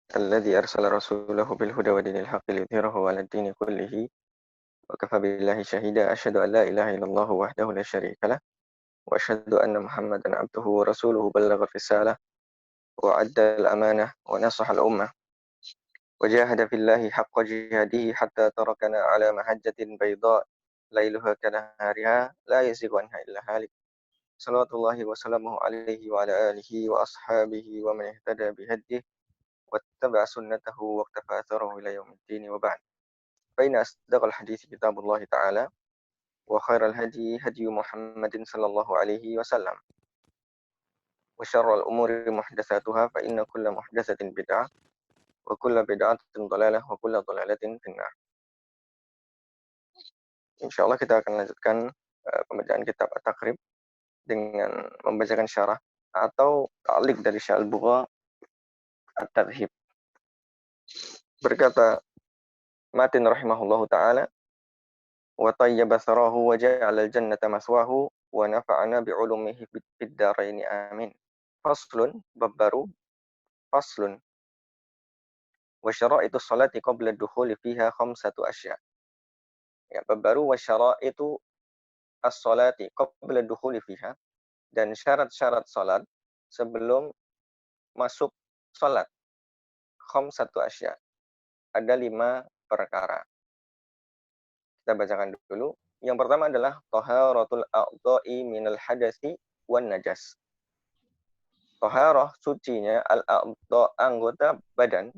الذي أرسل رسوله بالهدى ودين الحق ليظهره على الدين كله وكفى بالله شهيدا أشهد أن لا إله إلا الله وحده لا شريك له وأشهد أن محمدا عبده ورسوله بلغ الرسالة وأدى الأمانة ونصح الأمة وجاهد في الله حق جهاده حتى تركنا على محجة بيضاء ليلها كنهارها لا يزيغ عنها إلا هالك صلوات الله وسلامه عليه وعلى آله وأصحابه ومن اهتدى بهديه واتبع سنته واقتفى أثره إلى يوم الدين وبعد فإن أصدق الحديث كتاب الله تعالى وخير الهدي هدي محمد صلى الله عليه وسلم وشر الأمور محدثاتها فإن كل محدثة بدعة وكل بدعة ضلالة وكل ضلالة في النار. Insyaallah kita akan lanjutkan pembacaan kitab At-Taqrib dengan membacakan syarah atau ta'liq dari Syekh Al-Bugha At-Tarhib. Berkata Matin rahimahullahu taala wa tayyaba tharahu wa ja'ala al-jannata maswahu wa nafa'ana bi'ulumihi fid darain amin. Faslun bab baru faslun wa syara'itus salati qabla ad-dukhuli fiha khamsatu asya'. Ya, bab baru wa syara'itu as-salati qabla ad-dukhuli fiha, dan syarat-syarat salat sebelum masuk salat. Khamsatu asya'. Ada 5 perkara. Kita bacakan dulu. Yang pertama adalah taharatul a'dha'i minal hadasi wan najas. Taharah sucinya al-a'dha' anggota badan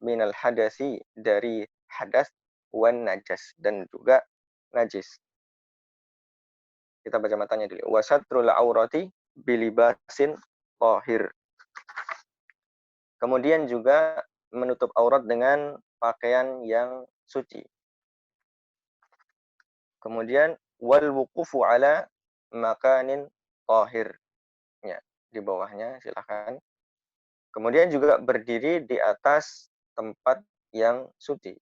minal hadasi dari hadas wan najas dan juga najis. Kita baca matanya dulu. Wasatrul aurati bilibasin tahir. Kemudian juga menutup aurat dengan pakaian yang suci. Kemudian wal wuqufu ala makanin tahir. Ya, di bawahnya silakan. Kemudian juga berdiri di atas tempat yang suci.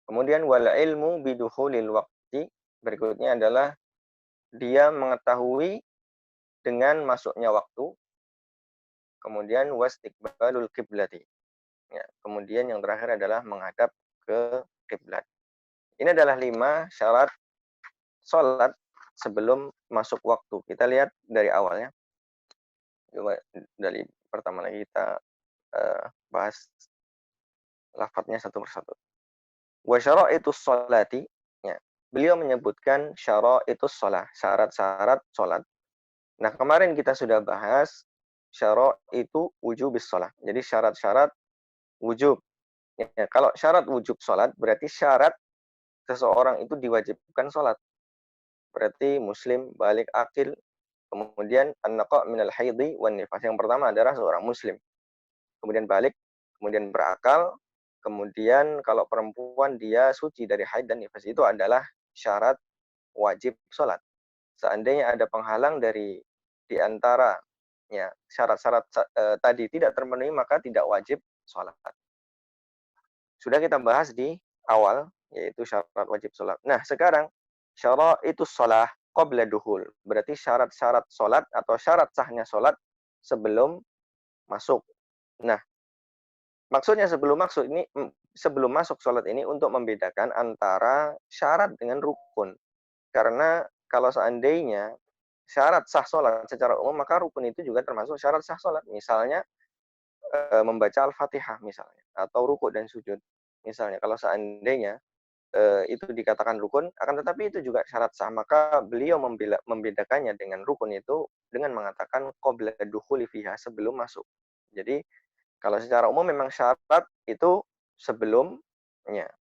Kemudian wal ilmu bidukhulil waqti, berikutnya adalah dia mengetahui dengan masuknya waktu. Kemudian wastiqbalul qiblati. Ya, kemudian yang terakhir adalah menghadap ke kiblat. Ini adalah 5 syarat salat sebelum masuk waktu. Kita lihat dari awalnya. Coba dari pertama lagi kita bahas lafadznya satu persatu. Wa syara'itus sholati, ya. Beliau menyebutkan syara'itus shalah, syarat-syarat salat. Nah, kemarin kita sudah bahas syara'itu wujubis shalah. Jadi syarat-syarat wujub. Ya, kalau syarat wujub salat berarti syarat seseorang itu diwajibkan salat. Berarti muslim, balik, akil, kemudian an-naqa' minal haidhi wan nifas. Yang pertama adalah seorang muslim. Kemudian balik, kemudian berakal, kemudian kalau perempuan dia suci dari haid dan nifas, itu adalah syarat wajib sholat. Seandainya ada penghalang dari di antara ya, syarat-syarat tadi tidak terpenuhi, maka tidak wajib sholat. Sudah kita bahas di awal, yaitu syarat wajib sholat. Nah, sekarang syarat itu sholat qabla duhul. Berarti syarat-syarat sholat atau syarat sahnya sholat sebelum masuk. Nah, maksudnya sebelum masuk sholat ini untuk membedakan antara syarat dengan rukun. Karena kalau seandainya syarat sah sholat secara umum, maka rukun itu juga termasuk syarat sah sholat. Misalnya membaca Al-Fatihah misalnya, atau rukuk dan sujud. Misalnya kalau seandainya itu dikatakan rukun, akan tetapi itu juga syarat sah, maka beliau membedakannya dengan rukun itu dengan mengatakan qabla dukhuli fiha, sebelum masuk. Jadi kalau secara umum memang syarat itu sebelumnya,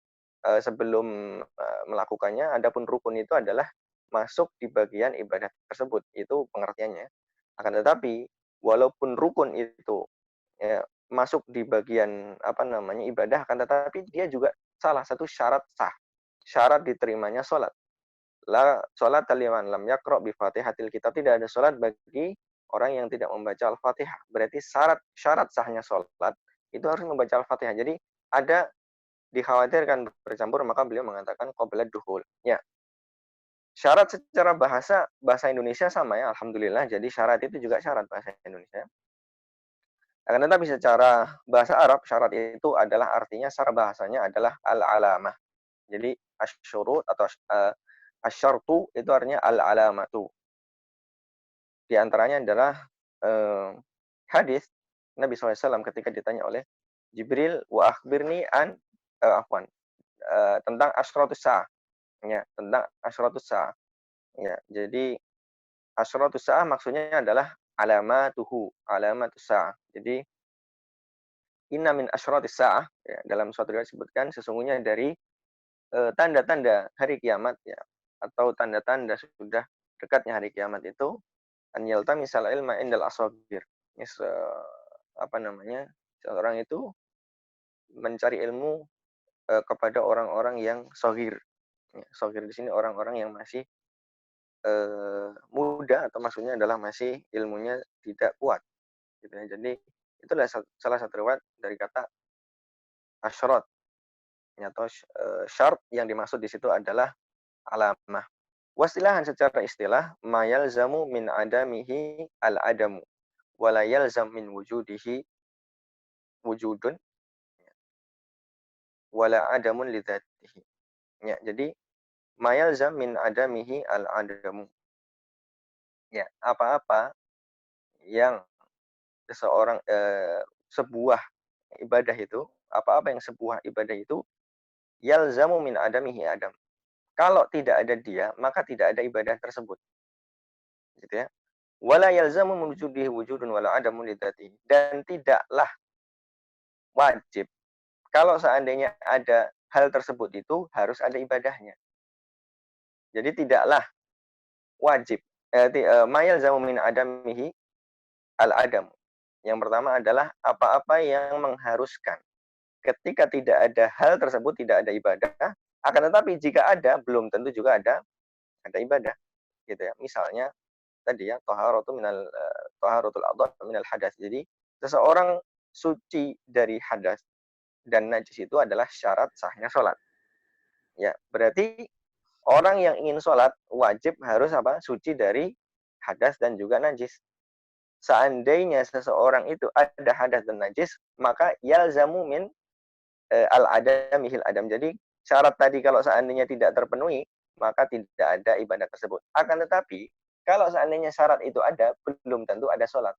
sebelum melakukannya. Adapun rukun itu adalah masuk di bagian ibadah tersebut. Itu pengertiannya. Akan tetapi walaupun rukun itu ya, masuk di bagian ibadah, akan tetapi dia juga salah satu syarat sah. Syarat diterimanya sholat. La sholat liman lam yaqra bi Fatihatil Kitab. Tidak ada sholat bagi orang yang tidak membaca Al-Fatihah. Berarti syarat sahnya sholat itu harus membaca Al-Fatihah. Jadi ada dikhawatirkan bercampur, maka beliau mengatakan qabla duhul. Ya. Syarat secara bahasa Indonesia sama ya, alhamdulillah. Jadi syarat itu juga syarat bahasa Indonesia. Akan tetapi secara bahasa Arab syarat itu adalah artinya secara bahasanya adalah al-alamah. Jadi asyurut atau asyartu itu artinya al-alamatu. Di antaranya adalah hadis Nabi SAW ketika ditanya oleh Jibril, wa akhbirni an afwan, tentang asyratus sa'ah, ya, tentang asyratus sa'ah. Ya, jadi asyratus sa'ah maksudnya adalah alamatuhu, alamatus sa'ah. Jadi inna min asyratis sa'ah, ya, dalam suatu riwayat disebutkan sesungguhnya dari tanda-tanda hari kiamat, ya, atau tanda-tanda sudah dekatnya hari kiamat itu an yaltamisal ilma indal asagir. Ini apa namanya? Seorang itu mencari ilmu kepada orang-orang yang shagir. Ya, shagir di sini orang-orang yang masih muda atau maksudnya adalah masih ilmunya tidak kuat gitu ya. Jadi itulah salah satu riwayat dari kata asyrat atau syart yang dimaksud di situ adalah alamah. Wasilahan secara istilah mayal zamu min adamihi al adamu wala yalzam min wujudihi wujudun wala adamun lidzatihi. Ya, jadi mayalzam min adamihi al adamu. Ya, apa-apa yang seseorang sebuah ibadah itu, apa-apa yang sebuah ibadah itu yalzamu min adamihi adam. Kalau tidak ada dia, maka tidak ada ibadah tersebut. Gitu ya. Wala yalzamu min wujudihi wujudun wala adamun lidzatihi. Dan tidaklah wajib kalau seandainya ada hal tersebut itu harus ada ibadahnya. Jadi tidaklah wajib mayal zamu min adamihi al adam. Yang pertama adalah apa-apa yang mengharuskan. Ketika tidak ada hal tersebut tidak ada ibadah, akan tetapi jika ada belum tentu juga ada ibadah. Gitu ya. Misalnya tadi ya taharatul adha minal hadas. Jadi seseorang suci dari hadas dan najis itu adalah syarat sahnya sholat. Ya, berarti orang yang ingin sholat wajib harus apa? Suci dari hadas dan juga najis. Seandainya seseorang itu ada hadas dan najis, maka yalzamu min al-adamihil adam. Jadi syarat tadi kalau seandainya tidak terpenuhi, maka tidak ada ibadah tersebut. Akan tetapi, kalau seandainya syarat itu ada, belum tentu ada sholat.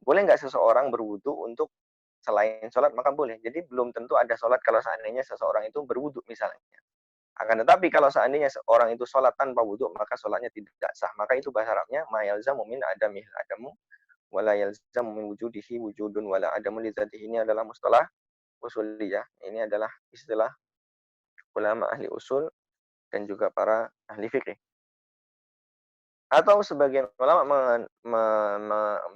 Boleh nggak seseorang berwudu untuk selain sholat? Maka boleh. Jadi belum tentu ada sholat kalau seandainya seseorang itu berwudu misalnya. Akan tetapi kalau seandainya seorang itu sholat tanpa wudhu, maka sholatnya tidak sah. Maka itu bahasa Arabnya, ma yalzamu min adamihil adamu, wala yalzamu min wujudihi wujudun, wala adamu lidzatihi. Ini adalah mustalah usuliyah. Ini adalah istilah ulama ahli usul dan juga para ahli fikih. Atau sebagian ulama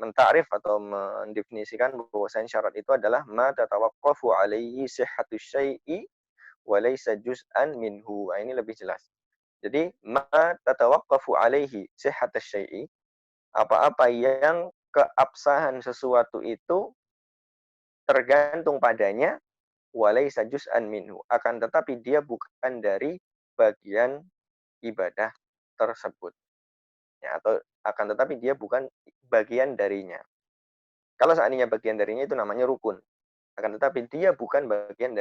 mentakrif atau mendefinisikan bahwasanya syarat itu adalah ma tatawaqqafu alaihi sihhatu syai'i wa laysa juz'an minhu. Ini lebih jelas. Jadi ma tatawaqqafu alaihi sihhatus syai'i, apa-apa yang keabsahan sesuatu itu tergantung padanya walaysa juz'an minhu, akan tetapi dia bukan dari bagian ibadah tersebut. Ya, atau akan tetapi dia bukan bagian darinya. Kalau seandainya bagian darinya itu namanya rukun. Akan tetapi dia bukan bagian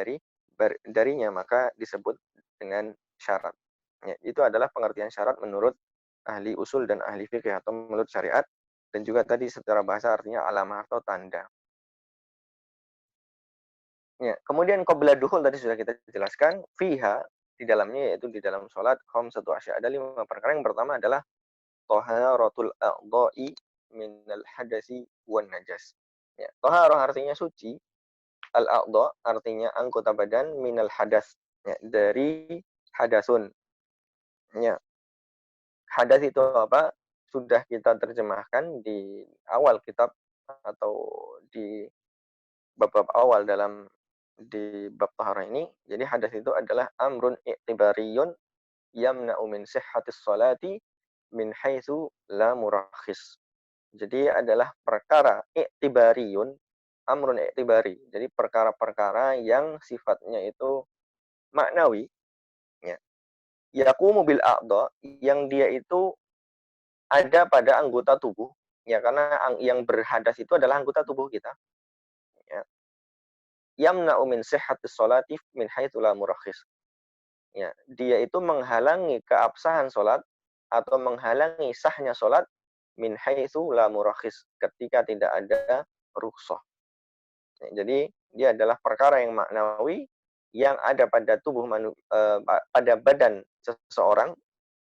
darinya, maka disebut dengan syarat. Ya, itu adalah pengertian syarat menurut ahli usul dan ahli fikih atau menurut syariat, dan juga tadi secara bahasa artinya alamah atau tanda. Ya, kemudian qabla dukhul tadi sudah kita jelaskan, fiha di dalamnya yaitu di dalam salat khamsatu asya. Ada 5 perkara. Yang pertama adalah taharatul a'dha'i minal hadasi wan najas. Ya, taharah artinya suci, al-a'dha artinya anggota badan, minal hadas, ya, dari hadasun. Ya, hadas itu apa? Sudah kita terjemahkan di awal kitab atau di bab-bab awal di bab taharah ini. Jadi hadas itu adalah amrun i'tibariyun yamna'u min sihhatis salati min haitsu la murakhis. Jadi adalah perkara i'tibariyun, amrun i'tibari. Jadi perkara-perkara yang sifatnya itu maknawi, ya. Yaqumu bil a'dha, yang dia itu ada pada anggota tubuh, ya, karena yang berhadas itu adalah anggota tubuh kita. yamna'u min sihhatis sholati min haitsu la murakhis. Ya, dia itu menghalangi keabsahan salat atau menghalangi sahnya salat min haitsu la murakhis, ketika tidak ada rukhsah. Ya, jadi dia adalah perkara yang maknawi yang ada pada pada badan seseorang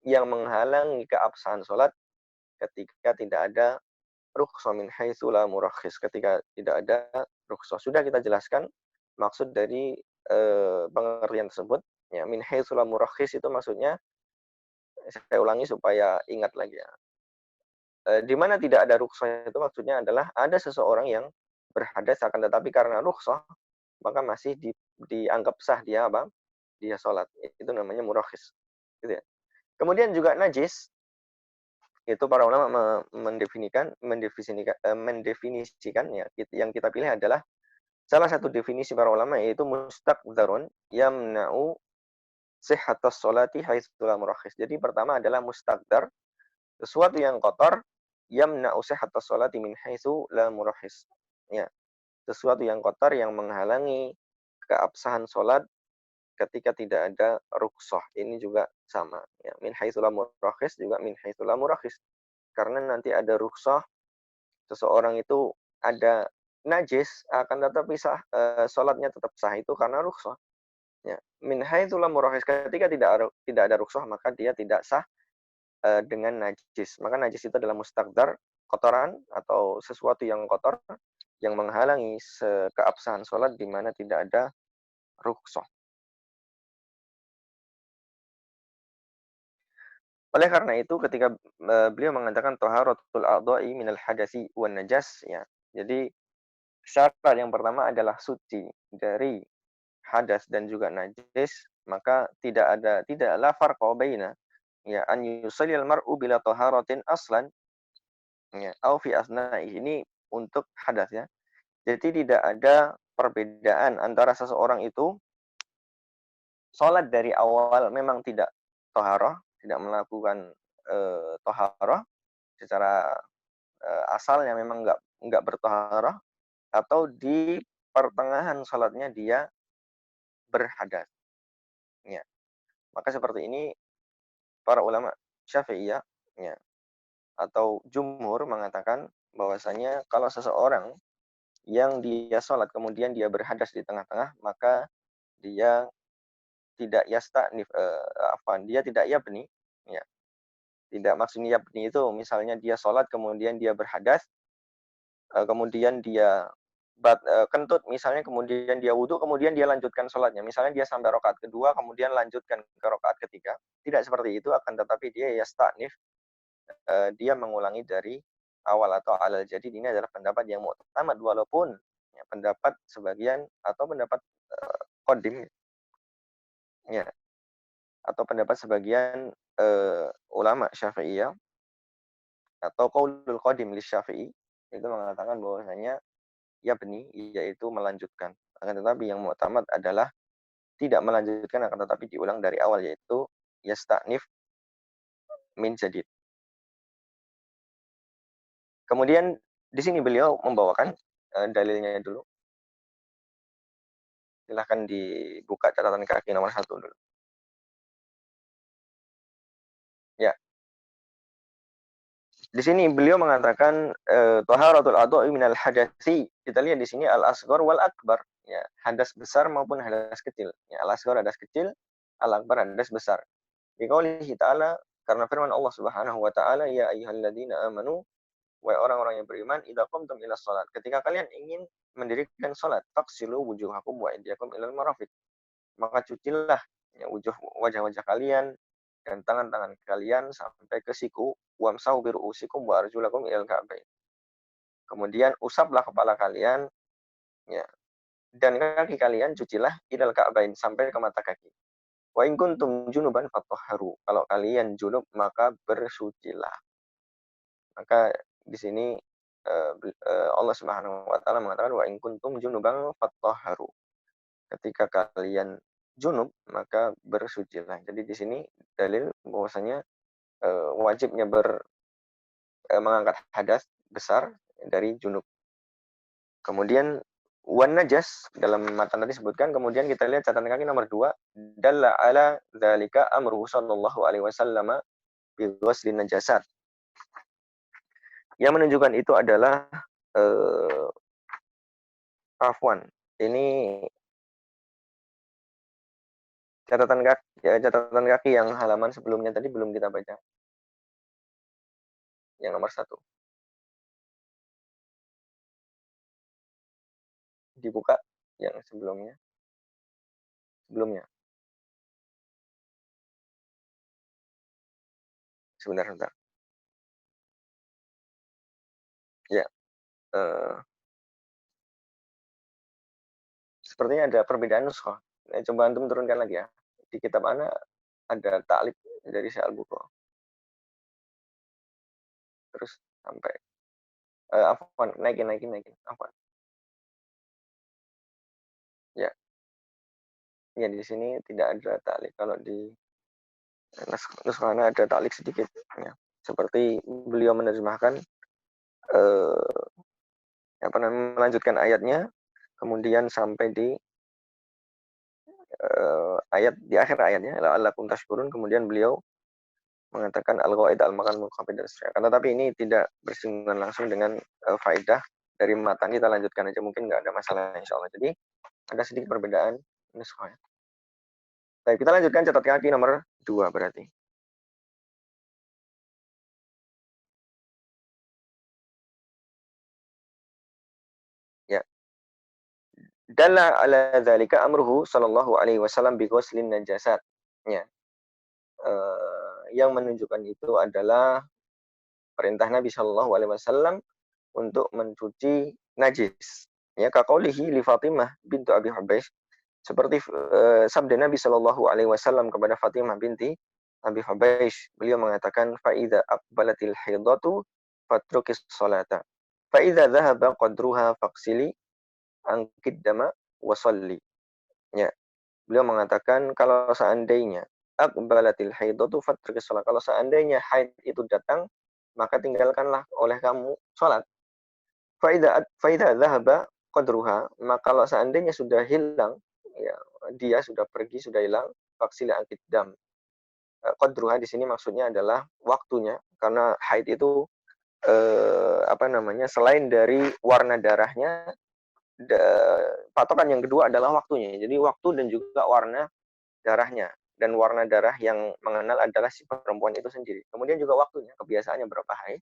yang menghalangi keabsahan salat ketika tidak ada rukhsah min haitsu la murakhis, ketika tidak ada rukhsah. Sudah kita jelaskan maksud dari pengertian tersebut. Ya, min haitsu la murakhis itu maksudnya, saya ulangi supaya ingat lagi ya. Di mana tidak ada rukhsah itu maksudnya adalah ada seseorang yang berhadas akan tetapi karena rukhsah maka masih dianggap sah dia apa? Dia sholat. Itu namanya murakhis. Gitu ya. Kemudian juga najis itu para ulama mendefinisikan ya, yang kita pilih adalah salah satu definisi para ulama yaitu mustaqdzarun yamna'u sihhatas sholati haitsu la murakhis. Jadi pertama adalah mustaqdzar, sesuatu yang kotor, yamna'u sihhatas sholati min haitsu la murakhis. Ya, sesuatu yang kotor yang menghalangi keabsahan sholat ketika tidak ada rukhsah. Ini juga sama ya, min haitsu la murakhis juga min haitsu la murakhis. Karena nanti ada rukhsah, seseorang itu ada najis akan tetapi sholatnya tetap sah itu karena rukhsah. Ya, min haitsu la murakhis, ketika tidak ada rukhsah maka dia tidak sah dengan najis. Maka najis itu adalah mustaqdar, kotoran atau sesuatu yang kotor yang menghalangi keabsahan sholat di mana tidak ada rukhsah. Oleh karena itu ketika beliau mengatakan taharatul a'dha'i minal hadasi wan najas ya. Jadi syarat yang pertama adalah suci dari hadas dan juga najis, maka tidaklah farqa baina ya an yusallil mar'u bila taharatin aslan ya au fi asna'i, ini untuk hadas ya. Jadi tidak ada perbedaan antara seseorang itu sholat dari awal memang tidak toharoh, tidak melakukan toharoh secara asalnya memang nggak bertoharoh, atau di pertengahan sholatnya dia berhadas. Ya. Maka seperti ini para ulama Syafi'iyah ya, atau jumhur mengatakan bahwasanya kalau seseorang yang dia sholat kemudian dia berhadas di tengah-tengah, maka dia tidak yasta'nif, dia tidak yabni, ya. Tidak, maksudnya yabni itu misalnya dia sholat kemudian dia berhadas, kemudian dia kentut misalnya, kemudian dia wudhu, kemudian dia lanjutkan sholatnya. Misalnya dia sampai rakaat kedua, kemudian lanjutkan ke rakaat ketiga. Tidak seperti itu, akan tetapi dia yasta'nif, dia mengulangi dari awal atau alal. Jadi ini adalah pendapat yang mu'tamad, walaupun ya, pendapat sebagian atau pendapat qadim ya, atau pendapat sebagian ulama Syafi'iyah atau qaulul qadim li Syafi'i itu mengatakan bahwasanya yabni, yaitu melanjutkan. Akan tetapi yang mu'tamad adalah tidak melanjutkan, akan tetapi diulang dari awal, yaitu yasta'nif min jadid. Kemudian di sini beliau membawakan dalilnya dulu. Silahkan dibuka catatan kaki nomor 1 dulu. Ya. Di sini beliau mengatakan taharatul a'dha'i minal hadasi. Kita lihat di sini al-asghar wal akbar. Ya, hadas besar maupun hadas kecil. Ya, al-asghar hadas kecil, al-akbar hadas besar. Biqaulihi ta'ala, karena firman Allah Subhanahu wa taala, ya ayyuhalladzina amanu, wahai orang-orang yang beriman, idza qumtum ilas shalat, ketika kalian ingin mendirikan salat, faghsilu wujuhakum wa aydiyakum ilal marafiq, maka cucilah ya, wajah-wajah kalian dan tangan-tangan kalian sampai ke siku, wamsahu bi ru'usikum wa arjulakum ilal ka'bain. Kemudian usaplah kepala kalian ya, dan kaki kalian cucilah ilal ka'bain, sampai ke mata kaki. Wa in kuntum junuban fatahharu, kalau kalian junub maka bersucilah. Maka di sini Allah Subhanahu wa taala mengatakan wa in kuntum junuban fatahharu. Ketika kalian junub maka bersucilah. Jadi di sini dalil bahwasanya wajibnya mengangkat hadas besar dari junub. Kemudian Wan najas dalam matan tadi disebutkan, kemudian kita lihat catatan kaki nomor 2, dalla ala dzalika amruhu sallallahu alaihi wasallam bi ghuslin najasat. Yang menunjukkan itu adalah eh, afwan. Ini catatan kaki yang halaman sebelumnya tadi belum kita baca. Yang nomor 1. Dibuka yang sebelumnya. Sebelumnya. Sebentar. Ya, sepertinya ada perbedaan nuskah. Coba antum turunkan lagi ya. Di kitab ana ada ta'liq dari Syekh Al-Bukhari. Terus sampai afwan, naikin. Afwan. Ya, ya di sini tidak ada ta'liq. Kalau di nuskah ana ada ta'liq sedikit. Ya. Seperti beliau menerjemahkan melanjutkan ayatnya, kemudian sampai di ayat di akhir ayatnya, la'allakum tashkurun, kemudian beliau mengatakan al-ghaid al-makan munqabid dan seterusnya. Tetapi ini tidak bersinggungan langsung dengan faedah dari matan. Kita lanjutkan aja, mungkin nggak ada masalah insyaallah. Jadi ada sedikit perbedaan nuskah. Baik, kita lanjutkan catat kaki nomor 2 berarti. Ya. Dalla ala dzalika amruhu sallallahu alaihi wasallam bi ghuslin najasat. Ya. Yang menunjukkan itu adalah perintah Nabi Shallallahu alaihi wasallam untuk mencuci najis. Ya, kaqaulihi li Fatimah bintu Abi Hubaysh, seperti sabda Nabi Shallallahu alaihi wasallam kepada Fatimah binti Abi Hubaysh. Beliau mengatakan, fa idza aqbalatil haidatu fatrukis salata. Fa idza dhahaba qadruha faqsili angkid dama wa shalli. Ya, beliau mengatakan kalau seandainya aqbalatil haidatu fatrukis salat, kalau seandainya haid itu datang, maka tinggalkanlah oleh kamu salat. Faida dhahaba qadruha, maka kalau seandainya sudah hilang, ya, dia sudah pergi, sudah hilang, faksila angkit dam. Qadruha di sini maksudnya adalah waktunya, karena haid itu selain dari warna darahnya, patokan yang kedua adalah waktunya. Jadi waktu dan juga warna darahnya, dan warna darah yang mengenal adalah si perempuan itu sendiri. Kemudian juga waktunya, kebiasaannya berapa haid.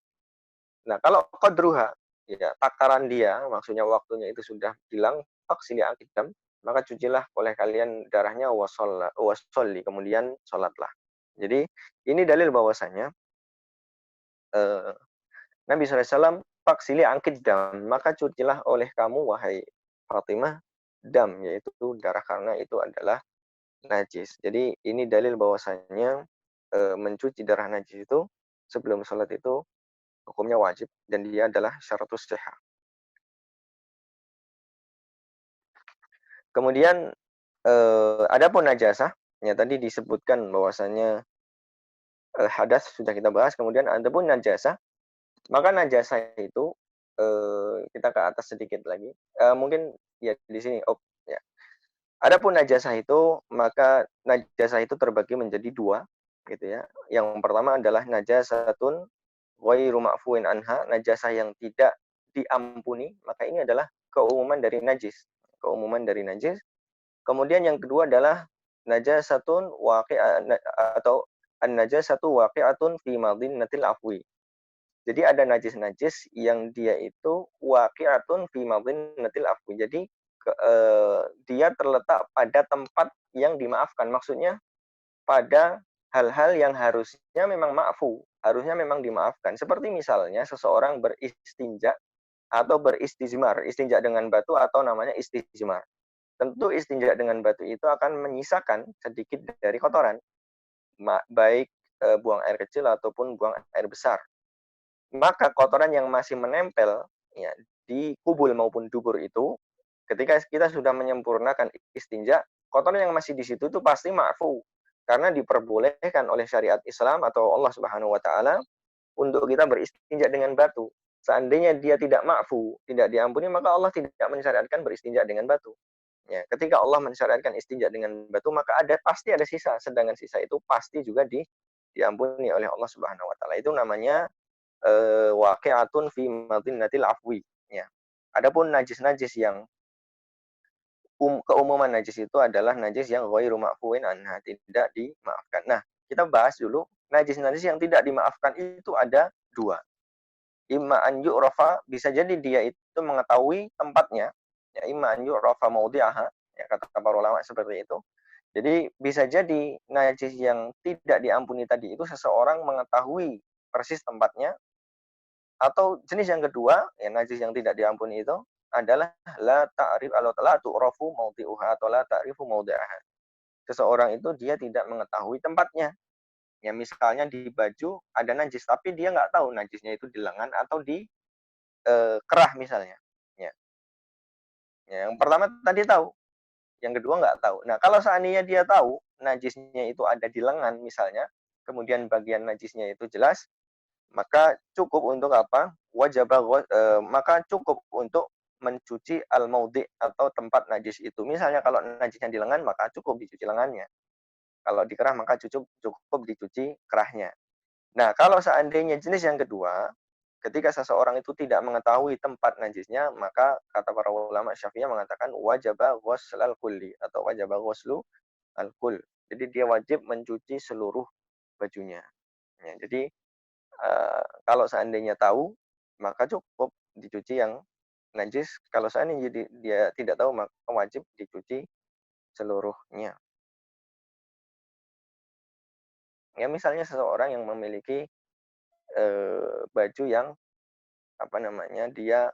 Nah, kalau qadruha, ya takaran dia, maksudnya waktunya itu sudah hilang, faksili akidam, maka cucilah oleh kalian darahnya wasolli, kemudian sholatlah. Jadi ini dalil bahwasanya Nabi SAW faksili akidam, maka cucilah oleh kamu wahai Fatimah dam, yaitu darah, karena itu adalah najis. Jadi ini dalil bahwasanya mencuci darah najis itu sebelum sholat itu hukumnya wajib, dan dia adalah syaratus sihah. Kemudian adapun najasah, ya tadi disebutkan bahwasanya hadas sudah kita bahas. Kemudian adapun najasah, maka najasah itu kita ke atas sedikit lagi. Mungkin ya di sini. Oh, ya. Adapun najasah itu, maka najasah itu terbagi menjadi 2, gitu ya. Yang pertama adalah najasatun ghairu ma'fuin anha, najasah yang tidak diampuni, maka ini adalah keumuman dari najis. Keumuman dari najis. Kemudian yang kedua adalah najasatun atau an-najasatu waqi'atun fi madinnatil afwi. Jadi ada najis-najis yang dia itu waqi'atun fi madinnatil afwi. Jadi dia terletak pada tempat yang dimaafkan. Maksudnya pada hal-hal yang harusnya memang ma'fu, harusnya memang dimaafkan. Seperti misalnya seseorang beristinja atau beristijmar, istinja dengan batu atau namanya istijmar. Tentu istinja dengan batu itu akan menyisakan sedikit dari kotoran, baik buang air kecil ataupun buang air besar. Maka kotoran yang masih menempel, ya, di kubul maupun dubur itu, ketika kita sudah menyempurnakan istinja, kotoran yang masih di situ itu pasti ma'fu, karena diperbolehkan oleh syariat Islam atau Allah Subhanahu wa taala untuk kita beristinja dengan batu. seandainya dia tidak ma'fu, tidak diampuni, maka Allah tidak mensyariatkan beristinja dengan batu. Ya, ketika Allah mensyariatkan istinja dengan batu, maka pasti ada sisa, sedangkan sisa itu pasti juga diampuni oleh Allah Subhanahu wa taala. Itu namanya waqi'atun fi madinnatil afwi, ya. Adapun najis-najis yang keumuman najis itu adalah najis yang ghairu ma'fuwin anha, tidak dimaafkan. Nah, kita bahas dulu najis-najis yang tidak dimaafkan itu ada dua. Imma an yu'rafa, bisa jadi dia itu mengetahui tempatnya, ya imma an yu'rafa maudhi'aha, ya kata para ulama seperti itu. Jadi bisa jadi najis yang tidak diampuni tadi itu seseorang mengetahui persis tempatnya, atau jenis yang kedua, ya najis yang tidak diampuni itu adalah la ta'rif atau la tu'rafu maudhi'uha atau la ta'rifu maudhi'aha. Seseorang itu dia tidak mengetahui tempatnya. Ya misalnya di baju ada najis tapi dia nggak tahu najisnya itu di lengan atau di kerah misalnya. Ya. Ya, yang pertama tadi tahu, yang kedua nggak tahu. Nah, kalau seandainya dia tahu najisnya itu ada di lengan misalnya, kemudian bagian najisnya itu jelas, maka cukup untuk apa? Maka cukup untuk mencuci al-maudhi atau tempat najis itu. Misalnya kalau najisnya di lengan, maka cukup dicuci lengannya. Kalau di kerah, maka cukup dicuci kerahnya. Nah, kalau seandainya jenis yang kedua, ketika seseorang itu tidak mengetahui tempat najisnya, maka kata para ulama Syafi'iyah mengatakan wajaba ghuslal kulli atau wajaba ghuslu al-kull. Jadi dia wajib mencuci seluruh bajunya. Ya, jadi kalau seandainya tahu, maka cukup dicuci yang najis. Kalau seandainya dia tidak tahu, maka wajib dicuci seluruhnya. Ya misalnya seseorang yang memiliki baju yang apa namanya dia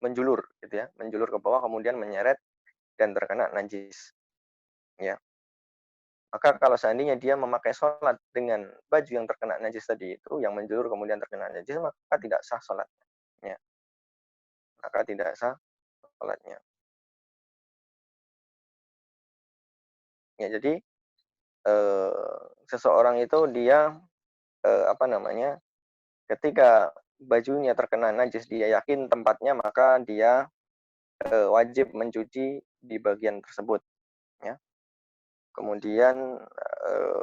menjulur gitu ya, menjulur ke bawah kemudian menyeret dan terkena najis. Ya. Maka kalau seandainya dia memakai sholat dengan baju yang terkena najis tadi itu, yang menjulur kemudian terkena najis, maka tidak sah sholatnya. Ya. Maka tidak sah sholatnya. Ya, jadi seseorang itu dia apa namanya, ketika bajunya terkena najis dia yakin tempatnya, maka dia wajib mencuci di bagian tersebut. Ya. Kemudian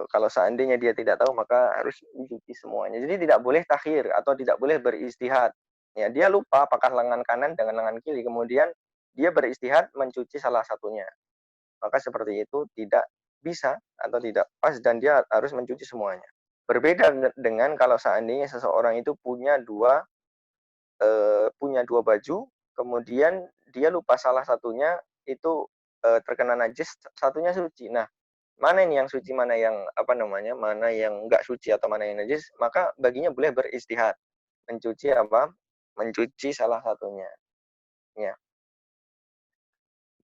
kalau seandainya dia tidak tahu maka harus dicuci semuanya. Jadi tidak boleh takhir atau tidak boleh beristihad. Ya, dia lupa apakah lengan kanan dengan lengan kiri, kemudian dia beristihad mencuci salah satunya. Maka seperti itu tidak bisa atau tidak pas dan dia harus mencuci semuanya. Berbeda dengan kalau seandainya seseorang itu punya dua baju, kemudian dia lupa salah satunya itu terkena najis, satunya suci. Nah, mana ini yang suci, mana yang apa namanya, mana yang enggak suci atau mana yang najis, maka baginya boleh beristihad, mencuci apa? Mencuci salah satunya. Ya.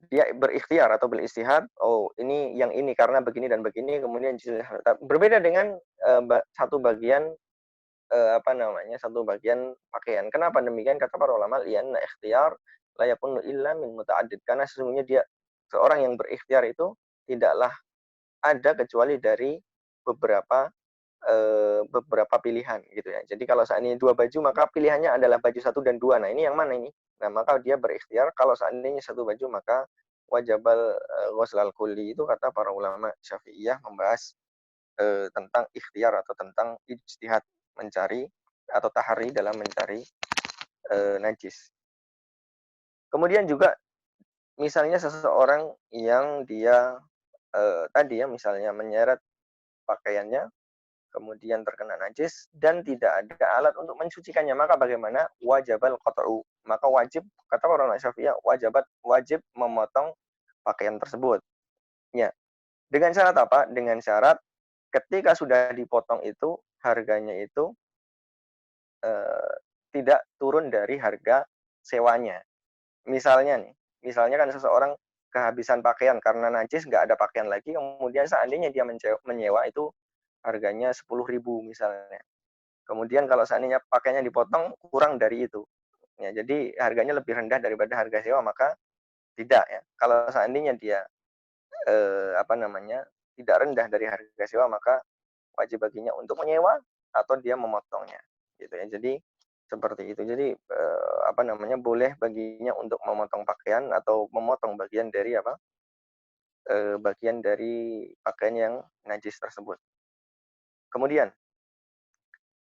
Dia berikhtiar atau beristihad, oh ini yang ini karena begini dan begini, kemudian berbeda dengan satu bagian apa namanya, satu bagian pakaian. Kenapa demikian? Kata para ulama, lianna ikhtiyar la yakunu illa min muta'addid. Karena sesungguhnya seorang yang berikhtiar itu tidaklah ada kecuali dari beberapa beberapa pilihan gitu ya. Jadi kalau seandainya dua baju maka pilihannya adalah baju satu dan dua. Nah, ini yang mana ini? Nah, maka dia berikhtiar kalau seandainya satu baju maka wajabal ghuslal kulli, itu kata para ulama Syafi'iyah membahas tentang ikhtiar atau tentang ijtihad mencari atau tahari dalam mencari najis. Kemudian juga misalnya seseorang yang dia tadi ya misalnya menyeret pakaiannya kemudian terkena najis dan tidak ada alat untuk mensucikannya, maka bagaimana? Wajabal qat'u. Maka wajib, kata para ulama Syafi'iyah, wajib memotong pakaian tersebut. Ya. Dengan syarat apa? Dengan syarat ketika sudah dipotong itu harganya itu eh, tidak turun dari harga sewanya. Misalnya nih, misalnya kan seseorang kehabisan pakaian karena najis, nggak ada pakaian lagi, kemudian seandainya dia menyewa itu harganya 10.000 misalnya. Kemudian kalau seandainya pakaiannya dipotong kurang dari itu. Ya, jadi harganya lebih rendah daripada harga sewa, maka tidak ya. Kalau seandainya dia apa namanya? Tidak rendah dari harga sewa, maka wajib baginya untuk menyewa atau dia memotongnya. Gitu ya. Jadi seperti itu. Jadi, apa namanya, boleh baginya untuk memotong pakaian atau memotong bagian dari apa, bagian dari pakaian yang najis tersebut. Kemudian,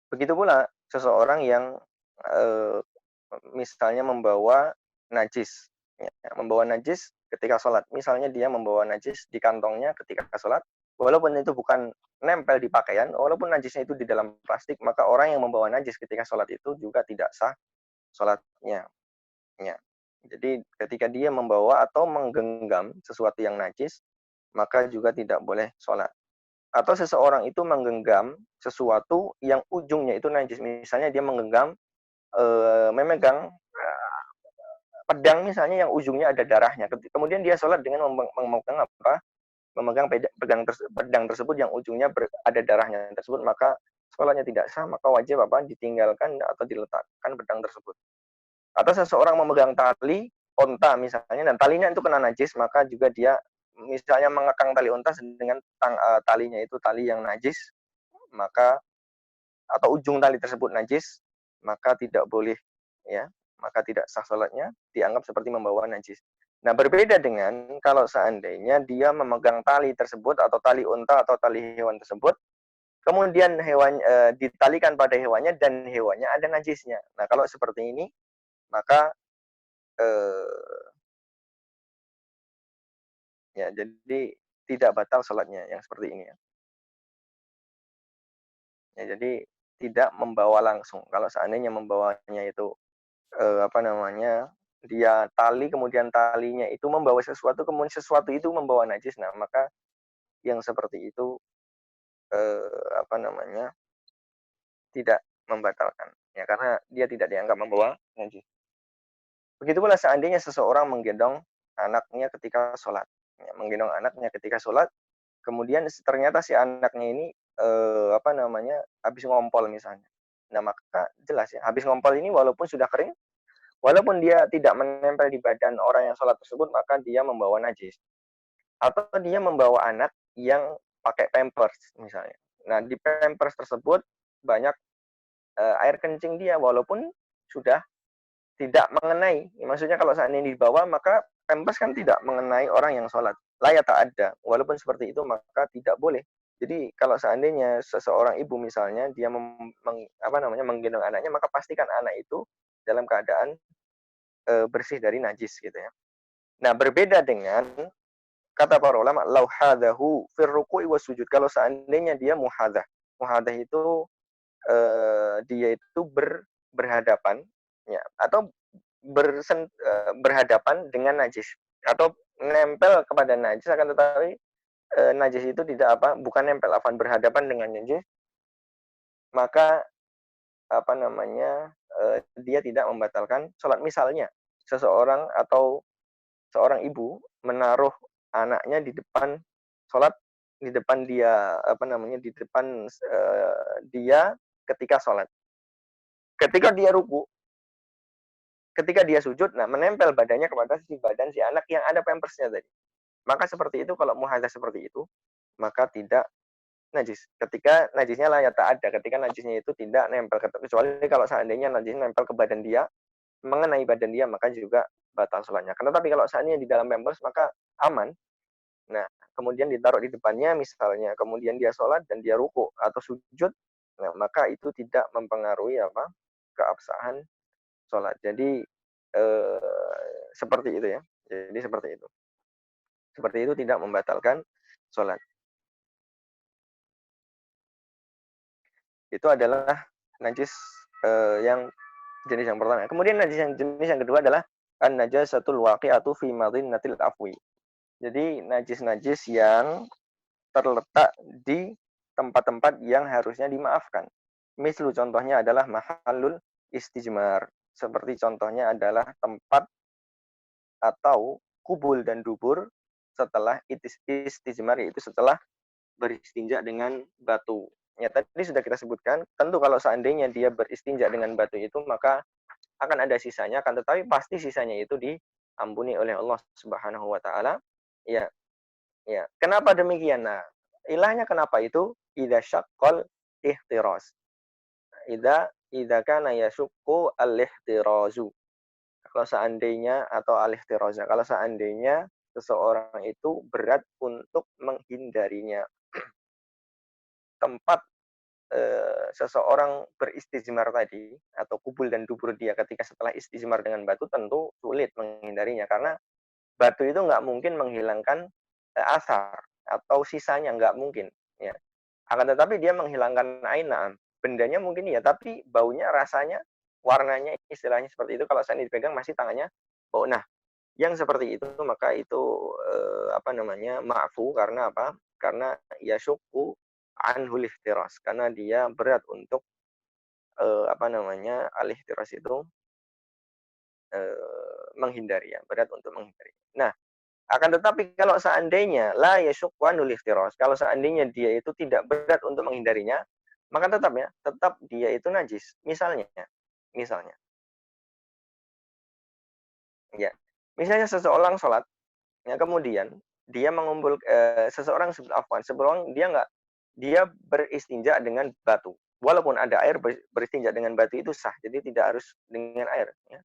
begitu pula seseorang yang, eee, misalnya membawa najis, ya, membawa najis ketika sholat. Misalnya dia membawa najis di kantongnya ketika sholat, walaupun itu bukan nempel di pakaian, walaupun najisnya itu di dalam plastik, maka orang yang membawa najis ketika sholat itu juga tidak sah sholatnya. Ya. Jadi ketika dia membawa atau menggenggam sesuatu yang najis, maka juga tidak boleh sholat. Atau seseorang itu menggenggam sesuatu yang ujungnya itu najis. Misalnya dia menggenggam, memegang pedang misalnya yang ujungnya ada darahnya. Kemudian dia sholat dengan memegang apa? Memegang pedang tersebut yang ujungnya ada darahnya tersebut, maka sholatnya tidak sah, maka wajib apa? Ditinggalkan atau diletakkan pedang tersebut. Atau seseorang memegang tali onta misalnya, dan talinya itu kena najis, maka juga dia misalnya mengekang tali onta dengan talinya itu tali yang najis, maka atau ujung tali tersebut najis, maka tidak boleh, ya, maka tidak sah sholatnya, dianggap seperti membawa najis. Nah, berbeda dengan kalau seandainya dia memegang tali tersebut atau tali unta atau tali hewan tersebut, kemudian hewan ditalikan pada hewannya dan hewannya ada najisnya. Nah, kalau seperti ini, maka eh, ya jadi tidak batal sholatnya yang seperti ini ya. Ya, jadi tidak membawa langsung. Kalau seandainya membawanya itu apa namanya, dia tali, kemudian talinya itu membawa sesuatu, kemudian sesuatu itu membawa najis. Nah, maka yang seperti itu, apa namanya, tidak membatalkan. Ya, karena dia tidak dianggap membawa najis. Begitu pula seandainya seseorang menggendong anaknya ketika sholat. Ya, menggendong anaknya ketika sholat, kemudian ternyata si anaknya ini, apa namanya, habis ngompol misalnya. Nah, maka jelas ya, habis ngompol ini walaupun sudah kering, walaupun dia tidak menempel di badan orang yang sholat tersebut, maka dia membawa najis. Atau dia membawa anak yang pakai pampers misalnya. Nah, di pampers tersebut banyak air kencing dia, walaupun sudah tidak mengenai. Maksudnya kalau saat ini dibawa, maka pampers kan tidak mengenai orang yang sholat. Layak tak ada. Walaupun seperti itu, maka tidak boleh. Jadi kalau seandainya seseorang ibu misalnya dia apa namanya, menggendong anaknya, maka pastikan anak itu dalam keadaan bersih dari najis gitu ya. Nah, berbeda dengan kata para ulama, lauhadahu fir ruku'i was sujud. Kalau seandainya dia muhadah. Muhadah itu dia itu berhadapan ya, atau berhadapan dengan najis atau nempel kepada najis, akan tetapi najis itu tidak apa, bukan nempel, afan, berhadapan dengan najis, maka apa namanya, dia tidak membatalkan sholat. Misalnya seseorang atau seorang ibu menaruh anaknya di depan sholat, di depan dia, apa namanya, di depan, dia ketika sholat. Ketika dia ruku, ketika dia sujud, nah menempel badannya kepada si badan si anak yang ada pampersnya tadi. Maka seperti itu, kalau muhadzah seperti itu, maka tidak najis. Ketika najisnya lah ya tak ada, ketika najisnya itu tidak nempel, kecuali kalau seandainya najisnya nempel ke badan dia, mengenai badan dia, maka juga batal sholatnya. Karena tapi kalau seandainya di dalam pampers, maka aman. Nah, kemudian ditaruh di depannya misalnya, kemudian dia sholat dan dia ruku atau sujud, nah maka itu tidak mempengaruhi apa, keabsahan sholat. Jadi seperti itu ya. Jadi seperti itu. Seperti itu tidak membatalkan sholat. Itu adalah najis yang jenis yang pertama. Kemudian najis yang jenis yang kedua adalah an-najasatul waqi'atu fi madinnatil afwi. Jadi najis-najis yang terletak di tempat-tempat yang harusnya dimaafkan. Mislu, contohnya adalah mahallul istijmar. Seperti contohnya adalah tempat atau kubul dan dubur setelah istijmar, yaitu setelah beristinja dengan batu. Ya, tadi sudah kita sebutkan, tentu kalau seandainya dia beristinja dengan batu itu, maka akan ada sisanya, akan tetapi pasti sisanya itu diampuni oleh Allah Subhanahu wa taala. Ya, ya. Kenapa demikian? Nah, ilahnya kenapa itu? Idza syaqqal ihtiras. Idza idza kana yashukku al-ihtirazu. Kalau seandainya atau al-ihtiraza, kalau seandainya seseorang itu berat untuk menghindarinya. Tempat seseorang beristijmar tadi atau kubul dan dubur dia ketika setelah istijmar dengan batu tentu sulit menghindarinya karena batu itu nggak mungkin menghilangkan asar atau sisanya nggak mungkin ya. Akan tetapi dia menghilangkan aina, bendanya mungkin ya, tapi baunya, rasanya, warnanya istilahnya seperti itu kalau saya dipegang masih tangannya bau. Nah, yang seperti itu maka itu apa namanya? Ma'fu karena apa? Karena yasyukku anhul ihtiras karena dia berat untuk apa namanya? Al-ihtiras itu menghindari ya, berat untuk menghindari. Nah, akan tetapi kalau seandainya la yasyukku anhul ihtiras, kalau seandainya dia itu tidak berat untuk menghindarinya, maka tetap ya, tetap dia itu najis. Misalnya, ya, misalnya seseorang sholat, ya kemudian dia mengumpul seseorang afwan, sebelum dia beristinja dengan batu. Walaupun ada air beristinja dengan batu itu sah, jadi tidak harus dengan air ya.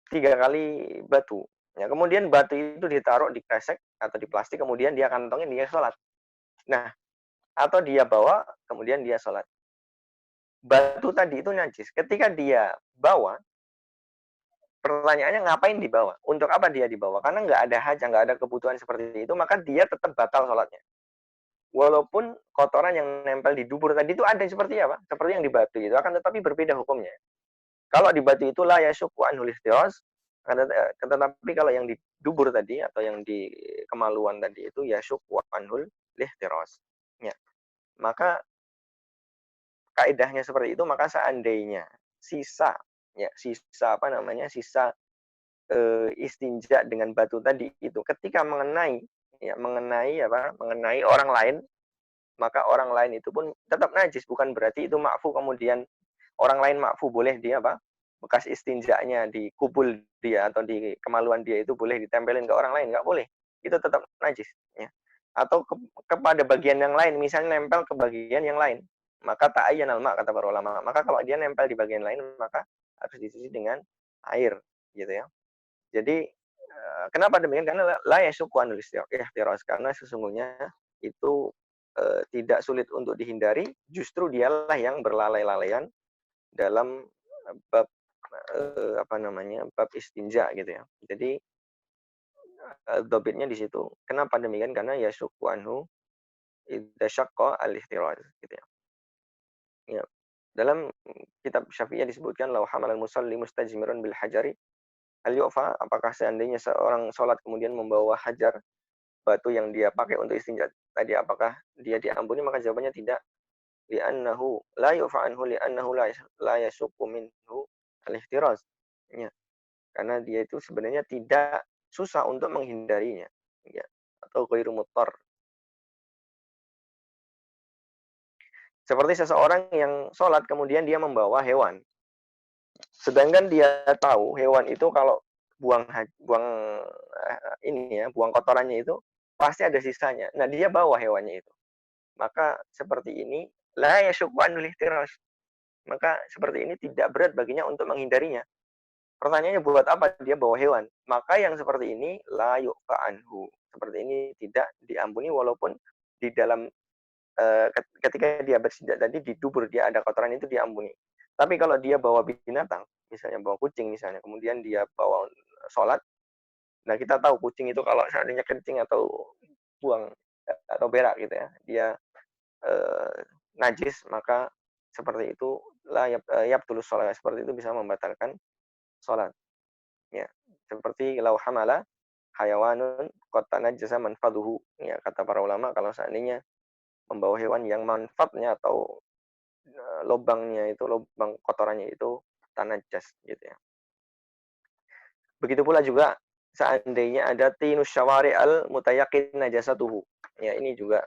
3 kali batu. Ya, kemudian batu itu ditaruh di kresek atau di plastik kemudian dia kantongin dia sholat. Nah, atau dia bawa kemudian dia sholat. Batu tadi itu najis. Ketika dia bawa, pertanyaannya ngapain dibawa? Untuk apa dia dibawa? Karena nggak ada hajat, nggak ada kebutuhan seperti itu, maka dia tetap batal sholatnya. Walaupun kotoran yang nempel di dubur tadi itu ada seperti apa? Seperti yang di batu itu, akan tetapi berbeda hukumnya. Kalau di batu itu la yasyukku anhul ikhtiras, tetapi kalau yang di dubur tadi atau yang di kemaluan tadi itu yasyukku anhul lihtiras. Ya. Maka kaidahnya seperti itu, maka seandainya sisa ya sisa apa namanya sisa istinja dengan batu tadi itu ketika mengenai ya mengenai orang lain, maka orang lain itu pun tetap najis, bukan berarti itu makfu kemudian orang lain makfu boleh dia bekas istinjanya di kubul dia atau di kemaluan dia itu boleh ditempelin ke orang lain, nggak boleh, itu tetap najis ya. Atau kepada bagian yang lain, misalnya nempel ke bagian yang lain, maka ta'ayyan al-ma kata para ulama, maka kalau dia nempel di bagian lain maka harus dicuci dengan air gitu ya. Jadi kenapa demikian? Karena la yasukku anul ihtiras, karena sesungguhnya itu tidak sulit untuk dihindari, justru dialah yang berlalai-lalaian dalam bab apa namanya? Bab istinja gitu ya. Jadi dobitnya di situ. Kenapa demikian? Karena yasukku anhu idza syaqqa al-ihtiraz gitu ya. Ya. Dalam kitab Syafi'iyah disebutkan lau hamalal musalli mustajmiran bil hajari al yu'fa, apakah seandainya seorang sholat kemudian membawa hajar, batu yang dia pakai untuk istinja tadi, apakah dia diampuni? Maka jawabannya tidak. Li'annahu la yu'fa anhu li'annahu la yasukku minhu al-ihtiraz. Ya, karena dia itu sebenarnya tidak susah untuk menghindarinya. Ya, atau ghairu muttar. Seperti seseorang yang sholat kemudian dia membawa hewan. Sedangkan dia tahu hewan itu kalau buang ini ya, buang kotorannya itu pasti ada sisanya. Nah, dia bawa hewannya itu. Maka seperti ini la yasyukku anul ihtiras. Maka seperti ini tidak berat baginya untuk menghindarinya. Pertanyaannya buat apa dia bawa hewan? Maka yang seperti ini la yu'fa anhu. Seperti ini tidak diampuni walaupun di dalam ketika dia bersidak tadi di dubur dia ada kotoran itu diampuni. Tapi kalau dia bawa binatang, misalnya bawa kucing misalnya, kemudian dia bawa sholat, nah kita tahu kucing itu kalau seandainya kencing atau buang atau berak gitu ya, dia eh, najis, maka seperti itu yabtulus sholat, seperti itu bisa membatalkan sholat. Ya, seperti lau hamala hayawanun qad tanajjasa manfaduhu. Ya, kata para ulama kalau seandainya membawa hewan yang manfaatnya atau lubangnya itu, lubang kotorannya itu tanajjas gitu ya. Begitu pula juga seandainya ada tinus syawari al mutayakin najasatuhu. Ya, ini juga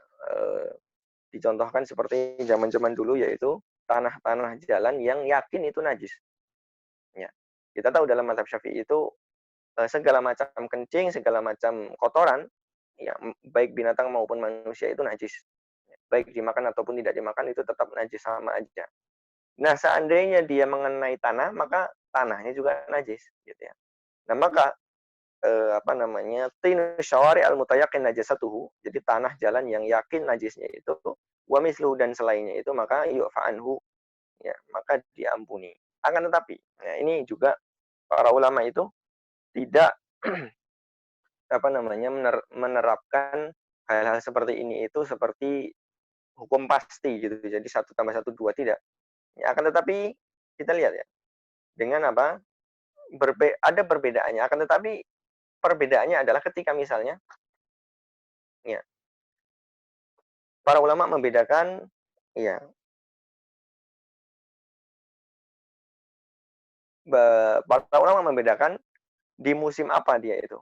dicontohkan seperti zaman-zaman dulu, yaitu tanah-tanah jalan yang yakin itu najis. Ya. Kita tahu dalam mazhab Syafi'i itu segala macam kencing, segala macam kotoran, ya baik binatang maupun manusia itu najis. Baik dimakan ataupun tidak dimakan itu tetap najis sama aja. Nah, seandainya dia mengenai tanah, maka tanahnya juga najis, gitu ya. Nah, maka apa namanya, tinu syawari al-mutayaqqin najasatuhu, jadi tanah jalan yang yakin najisnya itu, wa misluhu dan selainnya itu, maka yu'fa anhu, ya, maka diampuni. Akan tetapi, nah ini juga para ulama itu tidak apa namanya, menerapkan hal-hal seperti ini itu seperti hukum pasti gitu. Jadi satu tambah satu 2 tidak. Ya, akan tetapi kita lihat ya, dengan apa, ada perbedaannya, akan tetapi perbedaannya adalah ketika misalnya ya, para ulama membedakan ya, para ulama membedakan di musim apa dia itu.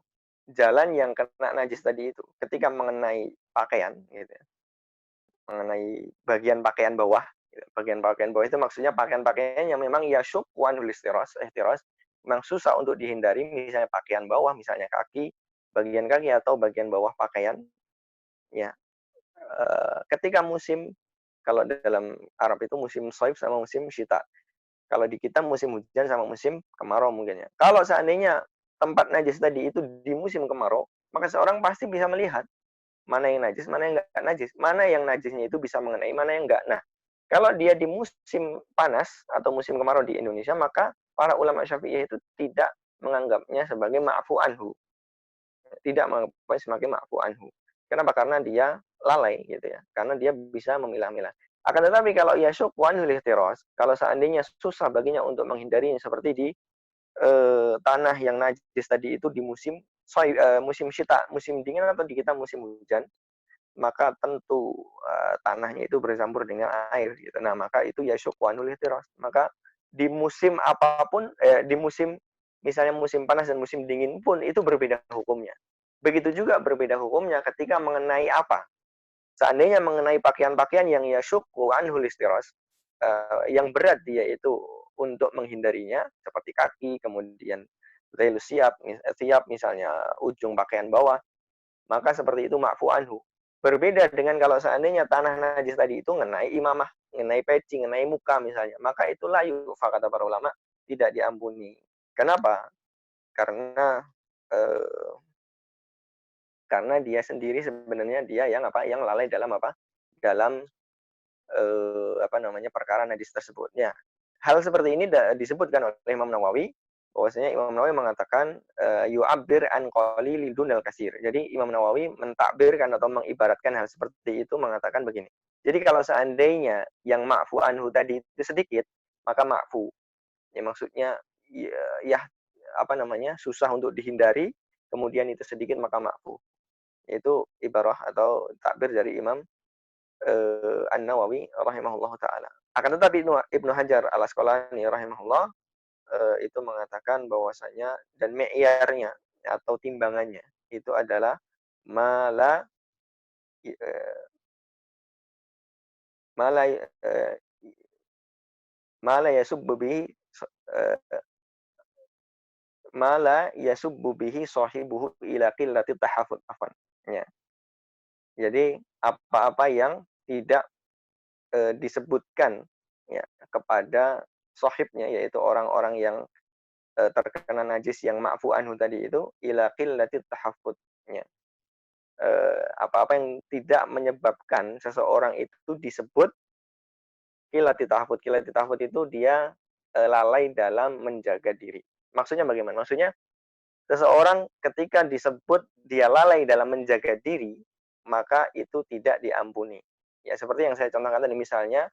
Jalan yang kena najis tadi itu, ketika mengenai pakaian gitu ya, mengenai bagian pakaian bawah, gitu. Bagian pakaian bawah itu maksudnya pakaian-pakaian yang memang yasyuk wanul ihtiras, memang susah untuk dihindari, misalnya pakaian bawah, misalnya bagian kaki atau bagian bawah pakaian, ya. Ketika musim, kalau dalam Arab itu musim shaib sama musim syita. Kalau di kita musim hujan sama musim kemarau mungkin ya. Kalau seandainya tempat najis tadi itu di musim kemarau, maka seorang pasti bisa melihat mana yang najis, mana yang enggak najis, mana yang najisnya itu bisa mengenai, mana yang enggak. Nah, kalau dia di musim panas atau musim kemarau di Indonesia, maka para ulama Syafi'iyah itu tidak menganggapnya sebagai ma'fu anhu, tidak menganggapnya sebagai ma'fu anhu. Kenapa? Karena dia lalai gitu ya. Karena dia bisa memilah-milah. Akan tetapi kalau yasyuk wanhul ihtiras, kalau seandainya susah baginya untuk menghindarinya seperti di tanah yang najis tadi itu di musim syita, musim dingin atau di kita musim hujan, maka tentu tanahnya itu bercampur dengan air gitu. Nah, maka itu yasyuk wanhul ihtiras. Maka di musim apapun di musim misalnya musim panas dan musim dingin pun itu berbeda hukumnya. Begitu juga berbeda hukumnya ketika mengenai apa? Seandainya mengenai pakaian-pakaian yang yasyukku anhul istiros, yang berat dia itu untuk menghindarinya, seperti kaki, kemudian siap misalnya ujung pakaian bawah, maka seperti itu ma'fu anhu. Berbeda dengan kalau seandainya tanah najis tadi itu mengenai imamah, mengenai peci, mengenai muka misalnya, maka itulah yufa kata para ulama, tidak diampuni. Kenapa? Karena eh, karena dia sendiri sebenarnya dia yang apa? Yang lalai dalam apa? Dalam apa namanya, perkara najis tersebut. Ya, hal seperti ini disebutkan oleh Imam Nawawi, bahwasanya Imam Nawawi mengatakan yu'abbir an qalilin dunal kasir. Jadi Imam Nawawi mentakbirkan atau mengibaratkan hal seperti itu mengatakan begini. Jadi kalau seandainya yang ma'fu anhu tadi itu sedikit, maka ma'fu. Ya maksudnya ya, ya apa namanya, susah untuk dihindari, kemudian itu sedikit maka ma'fu. Itu ibarah atau takbir dari Imam An-Nawawi rahimahullah taala. Akan tetapi Ibnu Hajar Al-Asqalani rahimahullah itu mengatakan bahwasanya dan mi'yarnya atau timbangannya itu adalah mala eh, mala mala yasubbu bihi eh, mala yasubbu bihi sahibuhu ila qillati tahaffud afwan. Ya. Jadi apa-apa yang tidak disebutkan ya kepada sahibnya, yaitu orang-orang yang terkena najis yang ma'fu anhu tadi itu ila qillatit tahaffudnya. Apa-apa yang tidak menyebabkan seseorang itu disebut qillatit tahafud. Qillatit tahafud itu dia lalai dalam menjaga diri. Maksudnya bagaimana? Maksudnya seseorang ketika disebut dia lalai dalam menjaga diri, maka itu tidak diampuni. Ya seperti yang saya contohkan tadi, misalnya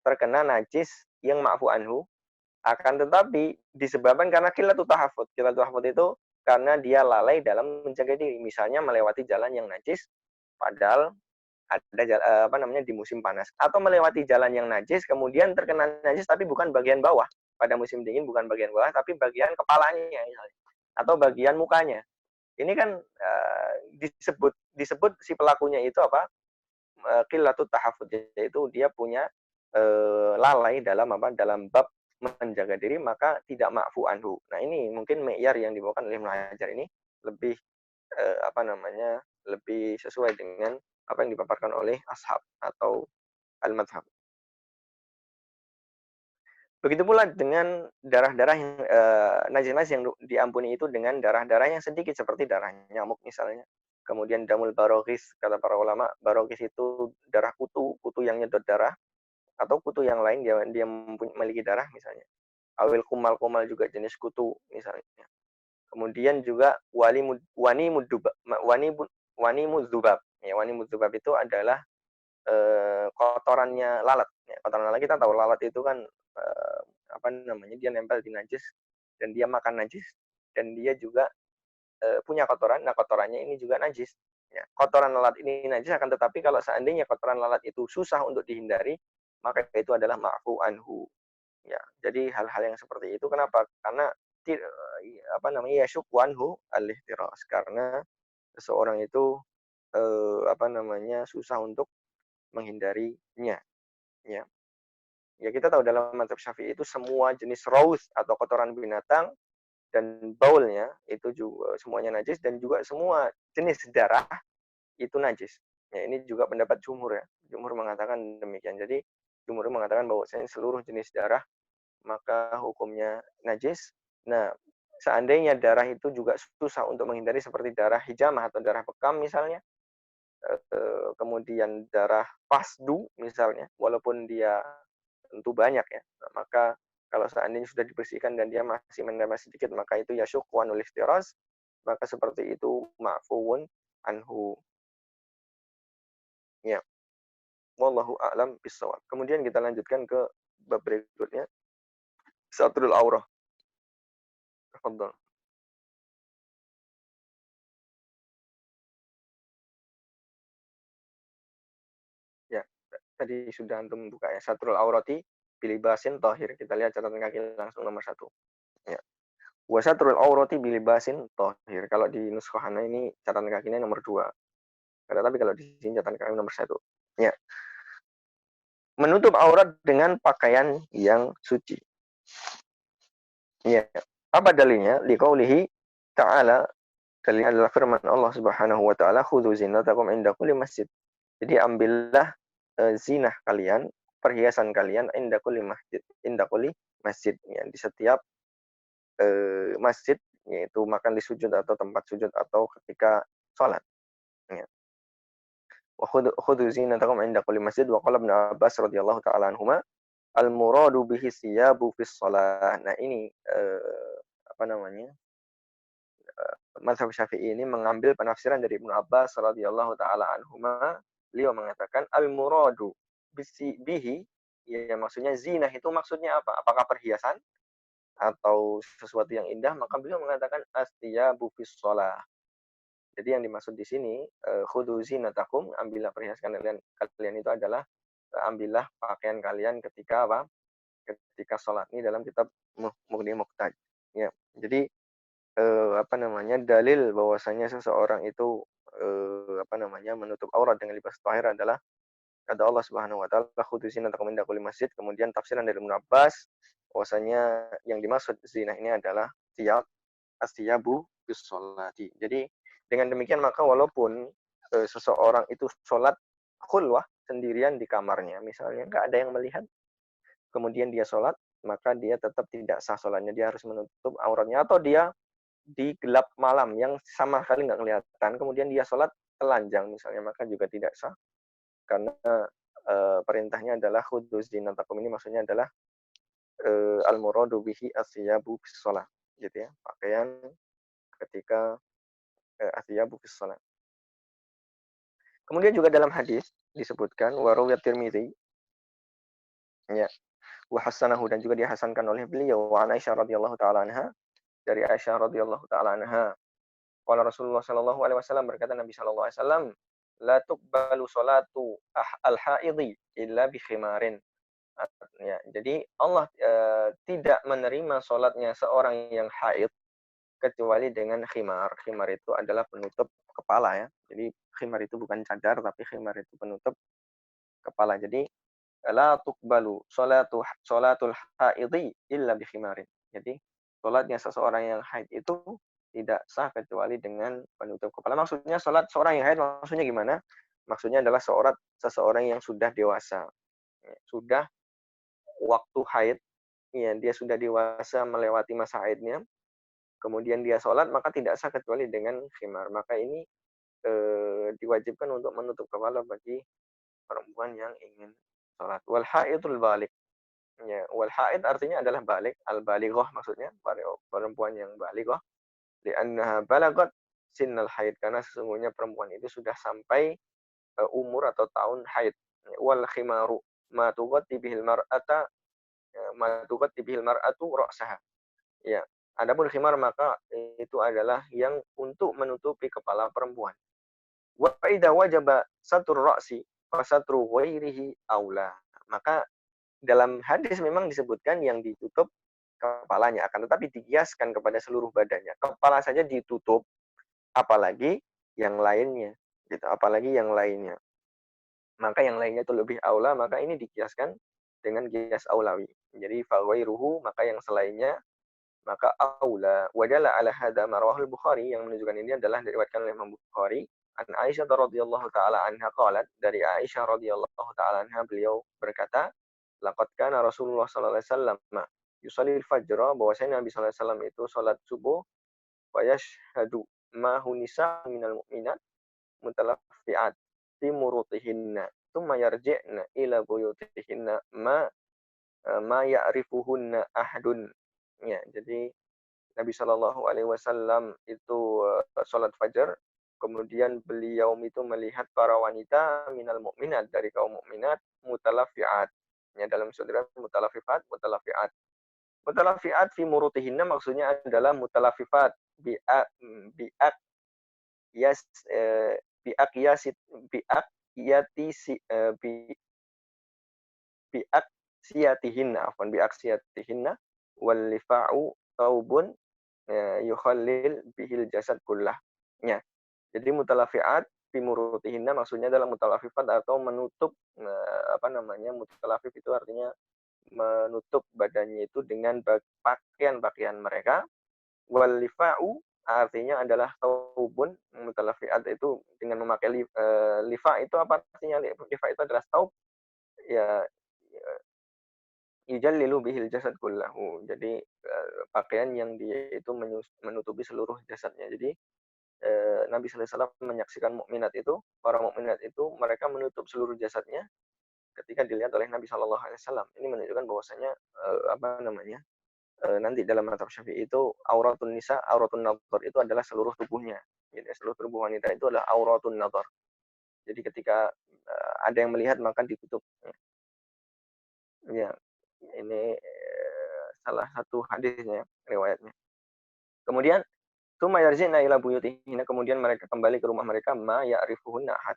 terkena najis yang ma'fu anhu, akan tetapi disebabkan karena qillatul tahafud. Qillatul tahafud itu karena dia lalai dalam menjaga diri. Misalnya melewati jalan yang najis, padahal ada apa namanya, di musim panas. Atau melewati jalan yang najis, kemudian terkena najis tapi bukan bagian bawah. Pada musim dingin bukan bagian bawah, tapi bagian kepalanya misalnya. Atau bagian mukanya. Ini kan disebut disebut si pelakunya itu apa? Qillatul tahafud, yaitu dia punya lalai dalam apa, dalam bab menjaga diri, maka tidak ma'fu anhu. Nah ini mungkin me'yar yang dibawakan oleh Ibnu Hajar ini lebih apa namanya, lebih sesuai dengan apa yang dipaparkan oleh ashab atau al-madhab. Begitu pula dengan darah-darah yang najis-najis yang diampuni itu dengan darah-darah yang sedikit seperti darah nyamuk misalnya. Kemudian damul barogis, kata para ulama, barogis itu darah kutu, kutu yang nyedot darah, atau kutu yang lain dia memiliki darah misalnya. Awil kumal-kumal juga jenis kutu misalnya. Kemudian juga wani mudubab. Wani mudzubab. Ya, wani mudzubab itu adalah kotorannya lalat. Ya, kotoran lalat kita tahu lalat itu kan apa namanya, dia nempel di najis dan dia makan najis dan dia juga punya kotoran. Nah, kotorannya ini juga najis. Ya, kotoran lalat ini najis, akan tetapi kalau seandainya kotoran lalat itu susah untuk dihindari, maka itu adalah ma'fu anhu. Ya, jadi hal-hal yang seperti itu kenapa? Karena apa namanya, ya syukwanhu al-ihtiras, karena seseorang itu apa namanya, susah untuk menghindarinya, ya. Ya kita tahu dalam mazhab Syafi'i itu semua jenis raus atau kotoran binatang dan baulnya itu juga semuanya najis, dan juga semua jenis darah itu najis. Ya, ini juga pendapat jumhur ya. Jumhur mengatakan demikian. Jadi jumhur mengatakan bahwasanya seluruh jenis darah maka hukumnya najis. Nah, seandainya darah itu juga susah untuk menghindari seperti darah hijamah atau darah bekam misalnya, kemudian darah pasdu misalnya, walaupun dia tentu banyak ya, maka kalau seandainya sudah dibersihkan dan dia masih menambah sedikit, maka itu ya syukwan iftiras, maka seperti itu ma'fuun anhu. Ya, wallahu a'lam bishawab. Kemudian kita lanjutkan ke bab berikutnya, satrul aurah. Tafadhal. Ya, tadi sudah antum buka ya, satrul aurati bilibasin tohir. Kita lihat catatan kaki langsung nomor 1. Ya. Wa satrul aurati bilibasin tohir. Kalau di nuskhohana ini catatan kakinya nomor 2. Tapi kalau di sini catatan kaki nomor 1. Ya. Menutup aurat dengan pakaian yang suci. Ya. Apa dalilnya? Liqaulihi ta'ala, dalilnya adalah firman Allah Subhanahu wa taala, khudzu zinatakum inda kulli masjid. Jadi ambillah zinah kalian, perhiasan kalian inda kulli masjid, ya, di setiap masjid, yaitu makan di sujud atau tempat sujud atau ketika sholat. Ya. Wa khudzu zinatakum inda kulli masjid, wa qala Ibnu Abbas radhiyallahu taala anhuma, al muradu bihi siyabu fis shalah. Nah, ini apa namanya? Mazhab Syafi'i ini mengambil penafsiran dari Ibnu Abbas radhiyallahu taala anhuma. Beliau mengatakan al muradu bihi, ya maksudnya zinah itu maksudnya apa? Apakah perhiasan atau sesuatu yang indah? Maka beliau mengatakan astiyabu fis shalah. Jadi yang dimaksud di sini khudzu zinatakum, ambillah perhiasan kalian itu adalah ambillah pakaian kalian ketika apa? Ketika sholat. Ini dalam kitab Mughni Muhtaj. Ya. Jadi apa namanya, dalil bahwasanya seseorang itu apa namanya, menutup aurat dengan libas tahir adalah kata Allah Subhanahu wa taala, khudzu zinatakum inda kulli masjid. Kemudian tafsiran dari Ibnu Abbas bahwasanya yang dimaksud zina ini adalah as-siyabu bis sholati. Jadi dengan demikian maka walaupun seseorang itu sholat khulwah sendirian di kamarnya, misalnya nggak ada yang melihat, kemudian dia sholat, maka dia tetap tidak sah sholatnya. Dia harus menutup auratnya, atau dia di gelap malam yang sama sekali nggak kelihatan, kemudian dia sholat telanjang misalnya, maka juga tidak sah, karena perintahnya adalah khuduz zinatakum, ini maksudnya adalah al muradu bihi asyabu bis shalah, gitu ya, pakaian ketika asyabu bis shalah. Kemudian juga dalam hadis disebutkan warawiyat Tirmizi, ya, wa hasanahu, dan juga dihasankan oleh beliau, wa Aisyah radhiyallahu taala anha, dari Aisyah radhiyallahu taala anha, qala Rasulullah sallallahu alaihi wasallam, berkata Nabi sallallahu alaihi wasallam, la tuqbalu salatu al-haidhi illa bi khimarin. Ya, jadi Allah tidak menerima salatnya seorang yang haid kecuali dengan khimar. Khimar itu adalah penutup kepala ya. Jadi khimar itu bukan cadar, tapi khimar itu penutup kepala. Jadi la tuqbalu salatul haidhi illa bi khimarin. Jadi salatnya seseorang yang haid itu tidak sah kecuali dengan penutup kepala. Maksudnya salat seorang yang haid maksudnya gimana? Maksudnya adalah seseorang yang sudah dewasa. Sudah waktu haid ya dia sudah dewasa melewati masa haidnya, kemudian dia sholat, maka tidak sah kecuali dengan khimar. Maka ini diwajibkan untuk menutup kepala bagi perempuan yang ingin sholat. Wal haidul balik. Ya, wal haid artinya adalah balik, al balighah maksudnya, perempuan yang balighah, li'annaha balagat sinnal haid, karena sesungguhnya perempuan itu sudah sampai umur atau tahun haid. Wal khimaru ma tughatti bihil mar'ata ma tughatti bihil mar'atu ra'saha. Ya. Adapun khimar maka itu adalah yang untuk menutupi kepala perempuan. Wa idza wajaba satur ra'si fa satru ghairihi aula. Maka dalam hadis memang disebutkan yang ditutup kepalanya, akan tetapi dikiaskan kepada seluruh badannya. Kepala saja ditutup, apalagi yang lainnya, gitu. Apalagi yang lainnya. Maka yang lainnya itu lebih aula, maka ini dikiaskan dengan kias aulawi. Jadi faghairuhu, maka yang selainnya, maka aula. Wadalla ala hadza marwahul Bukhari, yang menunjukkan ini adalah diriwayatkan oleh Imam Bukhari. An Aisyah radhiyallahu taala anha qalat, dari Aisyah radhiyallahu taala anha beliau berkata, laqad kana Rasulullah sallallahu alaihi wasallam yusalli al-fajr, bahwasanya Nabi sallallahu alaihi wasallam itu salat subuh, wa yashhadu ma hunisa minal mu'minat mutalaffi'at fi murutihinna thumma yarji'na ila buyutihinna ma ya'rifuhunna ahadun. Ya, jadi Nabi Shallallahu alaihi wasallam itu salat fajar, kemudian beliau itu melihat para wanita minal mukminat, dari kaum mukminat, mutalaffi'at. Ya, dalam surah mutalafifat, mutalaffi'at. Mutalaffi'at fi murutihinna maksudnya adalah mutalafifat bi'ak yas bi'ak yasit bi'ak yati si bi'ak siyatihinna afwan bi'ak siyatihinna wal lifa'u taubun yukhallil bihil jasad kullah. Ya. Jadi mutalafiat fi murutihinna maksudnya adalah mutalafifat atau menutup apa namanya? Mutalafif itu artinya menutup badannya itu dengan pakaian-pakaian mereka. Wal lifa'u artinya adalah taubun, mutalafiat itu dengan memakai lifa itu apa artinya? Lifa itu adalah taub, ya, yujallilu bihil jasad kullahu. Jadi pakaian yang dia itu menutupi seluruh jasadnya. Jadi Nabi sallallahu alaihi wasallam menyaksikan mukminat itu, para mukminat itu mereka menutup seluruh jasadnya ketika dilihat oleh Nabi sallallahu alaihi wasallam. Ini menunjukkan bahwasanya apa namanya? Nanti dalam mazhab Syafi'i itu auratun nisa, auratun nadhar itu adalah seluruh tubuhnya. Jadi seluruh tubuh wanita itu adalah auratun nadhar. Jadi ketika ada yang melihat maka ditutup. Ya, ini salah satu hadisnya, riwayatnya. Kemudian tsumma yarji'na ila buyutihinna, kemudian mereka kembali ke rumah mereka, ma ya'rifuhunna ahad.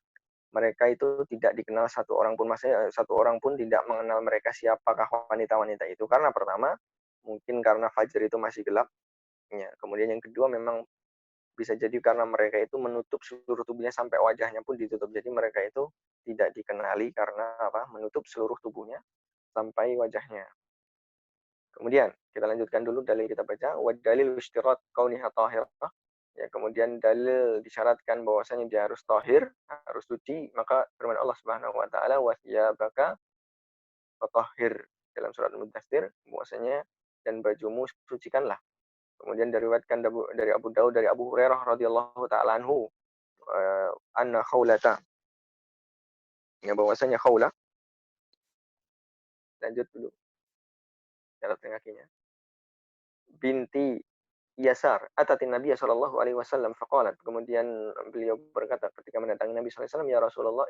Mereka itu tidak dikenal satu orang pun, maksudnya satu orang pun tidak mengenal mereka siapakah wanita-wanita itu. Karena pertama, mungkin karena fajar itu masih gelap. Ya. Kemudian yang kedua memang bisa jadi karena mereka itu menutup seluruh tubuhnya sampai wajahnya pun ditutup. Jadi mereka itu tidak dikenali karena apa? Menutup seluruh tubuhnya sampai wajahnya. Kemudian kita lanjutkan dulu dalil kita baca. Wa dalil istirat kauniha tahirah. Ya, kemudian dalil disyaratkan bahwasanya dia harus tahir, harus suci, maka firman Allah Subhanahu wa taala wa thiyabaka fatahhir dalam surat Al-Mudatsir, bahwasanya dan bajumu sucikanlah. Kemudian diriwayatkan dari Abu Daud dari Abu Hurairah radhiyallahu taala anhu anna Khawlata, ya bahwasanya Khawlah, lanjut dulu syarat kakinya, binti Yasar atatin Nabi sallallahu alaihi wasallam faqalat, kemudian beliau berkata ketika mendatangi Nabi sallallahu alaihi wasallam, ya Rasulullah,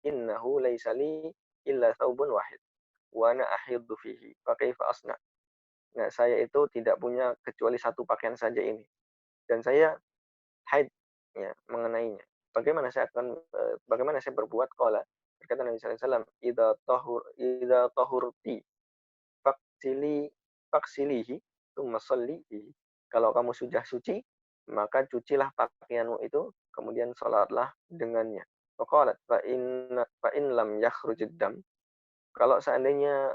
innahu laisa li illa thawbun wahid wa ana ahiddu fihi fa kaifa asna. Nah, saya itu tidak punya kecuali satu pakaian saja ini dan saya haid, ya, mengenainya. Bagaimana saya berbuat? Qala, berkata Nabi sallallahu alaihi wasallam, idza tahurti faksilihi tsumma shalli. Kalau kamu sudah suci, maka cucilah pakaianmu itu, kemudian salatlah dengannya. Faqalat fa in lam yakhruj dam. Kalau seandainya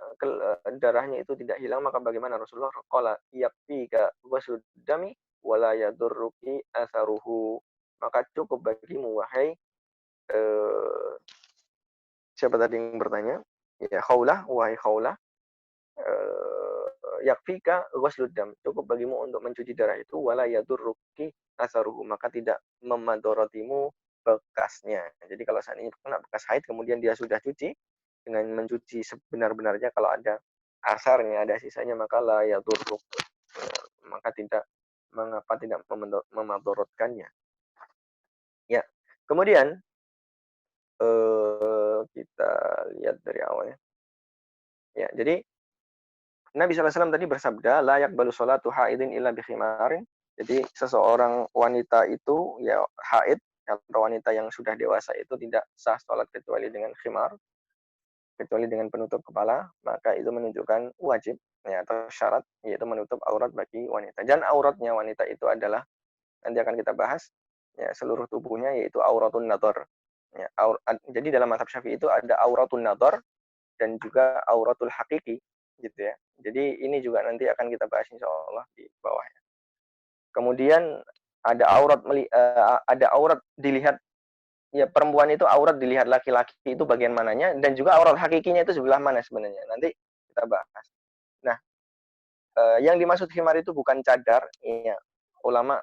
darahnya itu tidak hilang, maka bagaimana Rasulullah? Qala yakfika ghusl dami wala yadurruki atharuhu. Maka cukup bagimu wahai siapa tadi yang bertanya? Ya, Khawlah, wahai Khawlah, yakfika ghuslud dam. Cukup bagimu untuk mencuci darah itu wala yadurruki asaruhu, maka tidak memadorotimu bekasnya. Jadi kalau seandainya kena bekas haid kemudian dia sudah cuci dengan mencuci sebenar-benarnya, kalau ada asarnya, ada sisanya, maka la yadurruk, maka tidak mengapa tidak memadorotkannya. Ya. Kemudian kita lihat dari awalnya. Ya, jadi Nabi SAW tadi bersabda, layak balu sholatu haidin illa bikhimarin. Jadi seseorang wanita itu, ya haid, atau wanita yang sudah dewasa itu tidak sah sholat kecuali dengan khimar, kecuali dengan penutup kepala, maka itu menunjukkan wajib, ya, atau syarat, yaitu menutup aurat bagi wanita. Dan auratnya wanita itu adalah, nanti akan kita bahas, ya, seluruh tubuhnya, yaitu auratun nador. Ya, jadi dalam mazhab Syafi'i itu ada auratun nador dan juga auratul hakiki, gitu ya. Jadi ini juga nanti akan kita bahas insya Allah di bawahnya. Kemudian ada aurat dilihat, ya, perempuan itu aurat dilihat laki-laki itu bagian mananya, dan juga aurat hakikinya itu sebelah mana sebenarnya. Nanti kita bahas. Nah, yang dimaksud khimar itu bukan cadar, ya. Ulama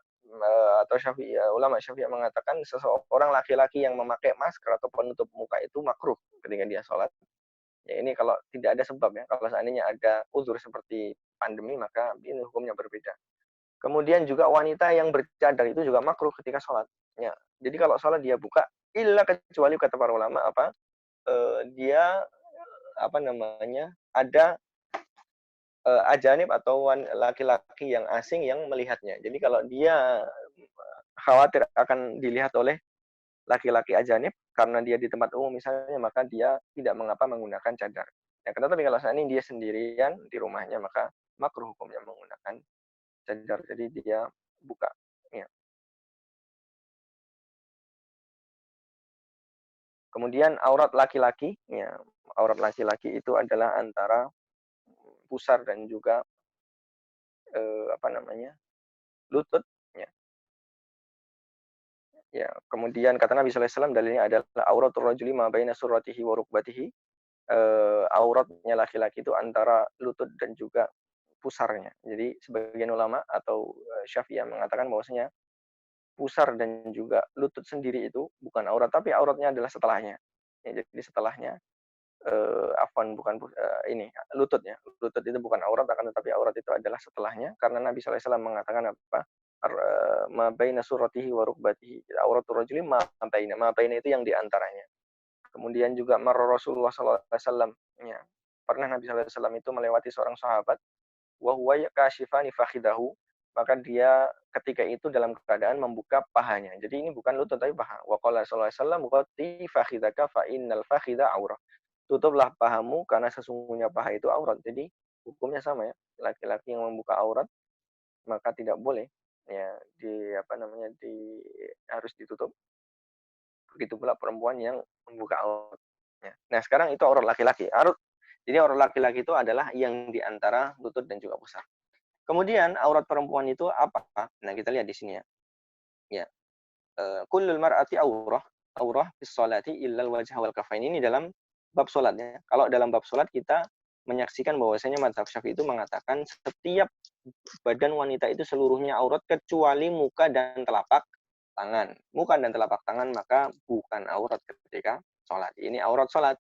atau ulama Syafi'i mengatakan seseorang laki-laki yang memakai masker atau penutup muka itu makruh ketika dia sholat. Ya, ini kalau tidak ada sebab, ya. Kalau seandainya ada uzur seperti pandemi, maka ini hukumnya berbeda. Kemudian juga wanita yang bercadar itu juga makruh ketika sholat. Ya. Jadi kalau sholat dia buka, illa kecuali kata para ulama apa, dia apa namanya, ada ajanib atau laki-laki yang asing yang melihatnya. Jadi kalau dia khawatir akan dilihat oleh laki-laki ajanib karena dia di tempat umum misalnya, maka dia tidak mengapa menggunakan cadar. Ya, tetapi kalau saat ini dia sendirian di rumahnya, maka makruh hukumnya menggunakan cadar. Jadi dia buka. Ya. Kemudian aurat laki-laki, ya, aurat laki-laki itu adalah antara pusar dan juga apa namanya, lutut. Ya. Ya. Kemudian kata Nabi SAW, dalilnya adalah auratul rajuli ma baina surratihi wa rukbatihi. Auratnya laki-laki itu antara lutut dan juga pusarnya. Jadi sebagian ulama atau Syafi'iyah mengatakan bahwasanya pusar dan juga lutut sendiri itu bukan aurat, tapi auratnya adalah setelahnya. Ya, jadi setelahnya, afwan, bukan ini lututnya. Lutut itu bukan aurat, akan tetapi aurat itu adalah setelahnya, karena Nabi SAW mengatakan apa? Ma baina surratihi wa rukbatihi. Auratul rajuli ma baina. Ma baina itu yang diantaranya. Kemudian juga Rasulullah SAW, ya, pernah Nabi SAW itu melewati seorang sahabat, wa huwa kashifani fakhidahu, maka dia ketika itu dalam keadaan membuka pahanya. Jadi ini bukan lutut tapi paha. Wa qala sallallahu alaihi wasallam ghatti fakhidaka fa innal fakhida aurah. Tutuplah pahamu karena sesungguhnya paha itu aurat. Jadi hukumnya sama, ya. Laki-laki yang membuka aurat maka tidak boleh, ya, di apa namanya, harus ditutup. Begitu pula perempuan yang membuka aurat. Ya. Nah, sekarang itu aurat laki-laki. Jadi aurat laki-laki itu adalah yang di antara lutut dan juga pusar. Kemudian aurat perempuan itu apa? Nah, kita lihat di sini, ya. Ya. Kullul mar'ati aurah fis sholati illal wajha wal kafain. Ini dalam bab salatnya. Kalau dalam bab salat kita menyaksikan bahwasanya mazhab Syafi'i itu mengatakan setiap badan wanita itu seluruhnya aurat kecuali muka dan telapak tangan. Muka dan telapak tangan maka bukan aurat ketika sholat. Ini aurat sholat.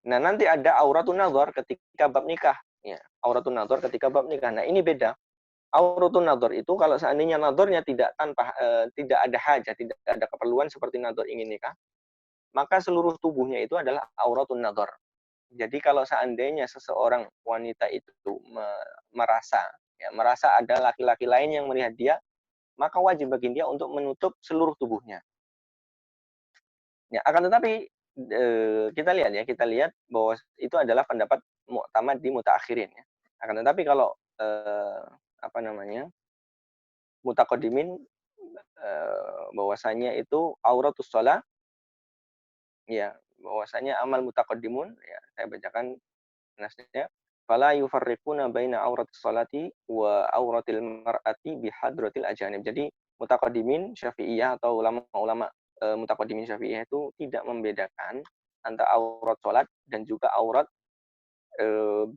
Nah, nanti ada auratun nazar ketika bab nikah. Ya, auratun nazar ketika bab nikah. Nah, ini beda. Auratun nazar itu kalau seandainya nazarnya tidak ada hajat, tidak ada keperluan seperti nazar ingin nikah, maka seluruh tubuhnya itu adalah auratun nazar. Jadi kalau seandainya seseorang wanita itu merasa ada laki-laki lain yang melihat dia, maka wajib bagi dia untuk menutup seluruh tubuhnya. Ya, akan tetapi kita lihat bahwa itu adalah pendapat mu'tamad di mutaakhirin, ya. Akan tetapi kalau apa namanya, mutaqaddimin, bahwasanya itu auratus shalah, ya, bahwasanya amal mutaqaddimun, ya, saya bacakan nasnya, fala yufarriquna baina auratis sholati wa auratil mar'ati bihadratil ajanib. Jadi mutaqaddimin Syafi'iyah atau ulama-ulama mutaqaddimin Syafi'iyah itu tidak membedakan antara aurat sholat dan juga aurat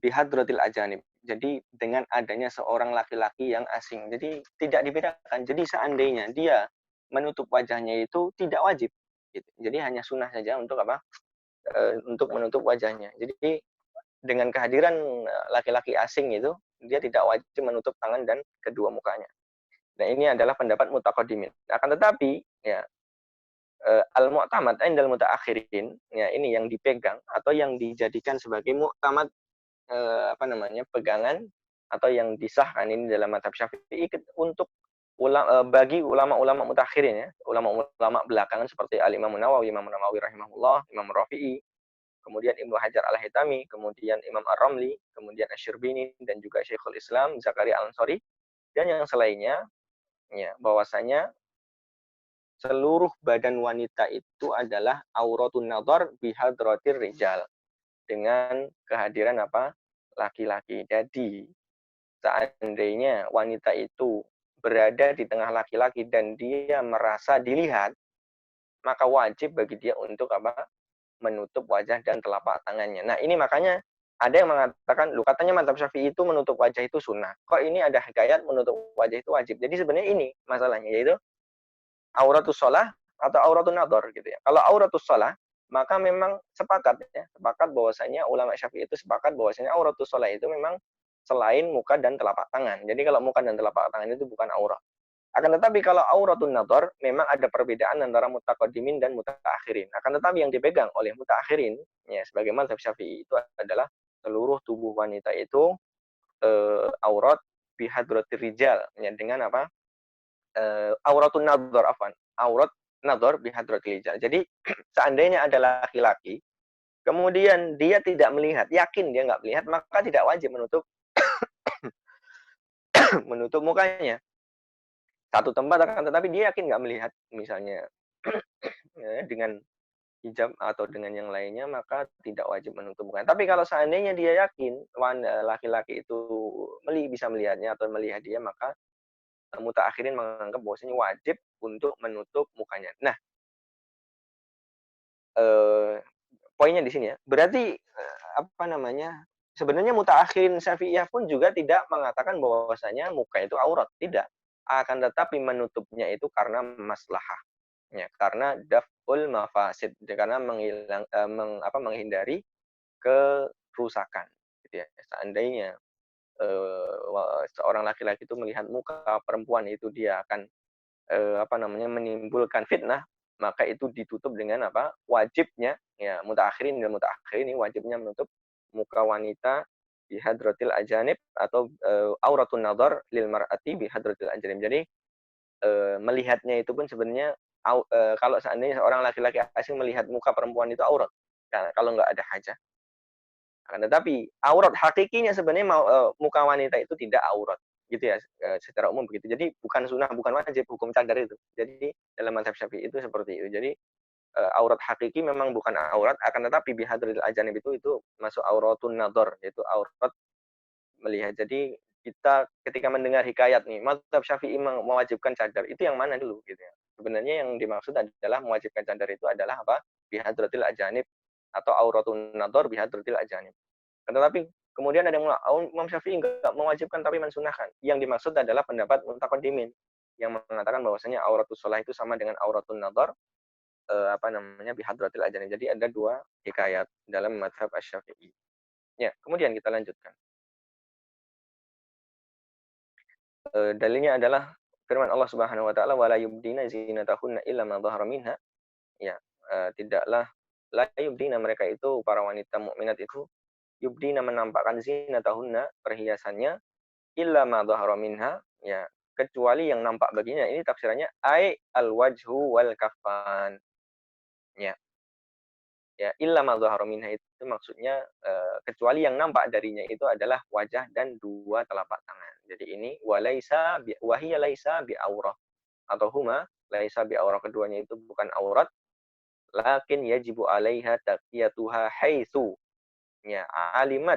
bihadratil ajanib. Jadi dengan adanya seorang laki-laki yang asing. Jadi tidak dibedakan. Jadi seandainya dia menutup wajahnya itu tidak wajib. Gitu. Jadi hanya sunnah saja untuk apa? Untuk menutup wajahnya. Jadi dengan kehadiran laki-laki asing itu, dia tidak wajib menutup tangan dan kedua mukanya. Nah ini adalah pendapat mutaqaddimin. Akan tetapi ya al-mu'tamad indal mutaakhirin, ya ini yang dipegang atau yang dijadikan sebagai mu'tamad pegangan atau yang disahkan ini dalam mazhab Syafi'i untuk bagi ulama-ulama mutakhirin ya, ulama-ulama belakangan seperti Al-Imam Nawawi rahimahullah, Imam Rafi'i, kemudian Ibnu Hajar Al-Haytami, kemudian Imam Ar-Ramli, kemudian Asy-Syurbini dan juga Syekhul Islam Zakaria Al-Ansari dan yang selainnya ya bahwasanya seluruh badan wanita itu adalah auratun nadhar bihadratir rijal dengan kehadiran apa? Laki-laki. Jadi seandainya wanita itu berada di tengah laki-laki dan dia merasa dilihat, maka wajib bagi dia untuk apa? Menutup wajah dan telapak tangannya. Nah, ini makanya ada yang mengatakan, lu katanya mazhab Syafi'i itu menutup wajah itu sunnah. Kok ini ada hikayat menutup wajah itu wajib. Jadi sebenarnya ini masalahnya, yaitu auratus shalah atau auratun nadhar gitu ya. Kalau auratus shalah, maka memang sepakat bahwasanya ulama Syafi'i itu sepakat bahwasanya auratus shalah itu memang selain muka dan telapak tangan. Jadi kalau muka dan telapak tangan itu bukan aurat. Akan tetapi kalau auratun nadhar memang ada perbedaan antara mutaqaddimin dan mutaakhirin. Akan tetapi yang dipegang oleh mutaakhirin ya sebagai mazhab Syafi'i itu adalah seluruh tubuh wanita itu aurat bihadratir rijal ya dengan apa? Auratun nadhar afwan. Aurat nadhar bihadratil rijal. Jadi seandainya ada laki-laki kemudian dia tidak melihat, yakin dia nggak melihat, maka tidak wajib menutup menutup mukanya. Satu tempat akan tetapi dia yakin nggak melihat misalnya dengan hijab atau dengan yang lainnya maka tidak wajib menutup muka. Tapi kalau seandainya dia yakin laki-laki itu bisa melihatnya atau melihat dia maka mutaakhirin menganggap bahwasanya wajib untuk menutup mukanya. Nah, poinnya di sini ya. Berarti sebenarnya mutaakhirin Syafi'iyah pun juga tidak mengatakan bahwasanya muka itu aurat, tidak. Akan tetapi menutupnya itu karena maslahah. Ya, karena daf'ul mafasid, karena menghindari kerusakan gitu ya. Seandainya seorang laki-laki itu melihat muka perempuan itu dia akan menimbulkan fitnah, maka itu ditutup dengan apa? Wajibnya ya mutaakhirin dan mutaakhirin ini wajibnya menutup muka wanita bi hadratil ajanib atau auratun nadhar lil mar'ati bi hadratil ajanib. Jadi melihatnya itu pun sebenarnya kalau seandainya seorang laki-laki asing melihat muka perempuan itu aurat. Nah, kalau nggak ada hajah. Akan tetapi aurat hakikinya sebenarnya muka wanita itu tidak aurat gitu ya secara umum begitu. Jadi bukan sunnah, bukan wajib hukum cadar itu. Jadi dalam mazhab Syafi'i itu seperti itu. Jadi aurat hakiki memang bukan aurat, akan tetapi bihadril ajanib itu masuk auratun nadhar, yaitu aurat melihat. Jadi kita ketika mendengar hikayat nih, mazhab Syafi'i mewajibkan cadar, itu yang mana dulu gitu ya. Sebenarnya yang dimaksud adalah mewajibkan cadar itu adalah apa? Bihadratil ajanib atau auratun nadhar bihadratil ajanib. Tetapi kemudian ada yang Imam Syafi'i enggak mewajibkan tapi mensunahkan. Yang dimaksud adalah pendapat mutaqaddimin yang mengatakan bahwasanya auratus shalah itu sama dengan auratun nadhar bihadratil ajanib. Jadi ada dua hikayat dalam mazhab Asy-Syafi'i. Ya, kemudian kita lanjutkan. Dalilnya adalah firman Allah Subhanahu wa taala wala yubdina zinatahunna illa ma dhahara minha. Ya, tidaklah la yubdina mereka itu para wanita mukminat itu yubdina menampakkan zinatahunna perhiasannya illa ma dhahara minha ya kecuali yang nampak baginya. Ini tafsirannya ai al wajhu wal kaffan. Ya. Ya, illa ma dhahara minha itu maksudnya kecuali yang nampak darinya itu adalah wajah dan dua telapak tangan. Jadi ini walaisa bi wahiya laisa bi aurah atau huma laisa bi aurah keduanya itu bukan aurat lakin yajibu alaiha taqiyatuha haitsu ya alimat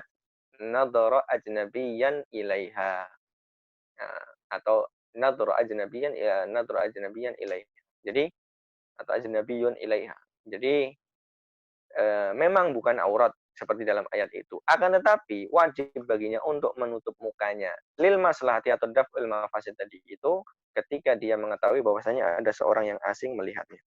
nadhara ajnabiyyan ilaiha. Nah, atau nadhara ajnabiyyan ya nadhara ajnabiyyan ilaiha. Jadi atau ajnabiyyun ilaiha. Jadi memang bukan aurat seperti dalam ayat itu. Akan tetapi wajib baginya untuk menutup mukanya. Lil maslahati atau daf'il mafasid tadi itu ketika dia mengetahui bahwasanya ada seorang yang asing melihatnya.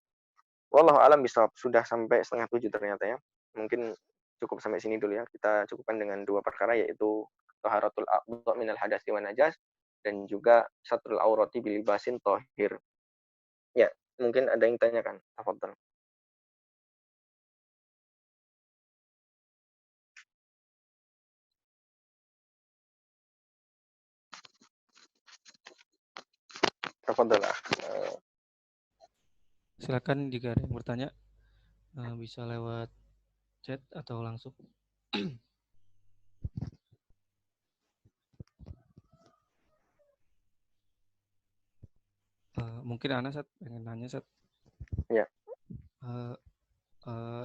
Wallahu alam bisawab. Sudah sampai 6:30 ternyata ya. Mungkin cukup sampai sini dulu ya. Kita cukupkan dengan dua perkara yaitu taharatul a'dha minal hadats wan najas dan juga satrul aurati bil libasin thahir. Ya, mungkin ada yang tanyakan. Tafadhal. Tafadhal. Silakan jika ada yang bertanya bisa lewat chat atau langsung. Mungkin Ana Sat pengen nanya Sat. Ya.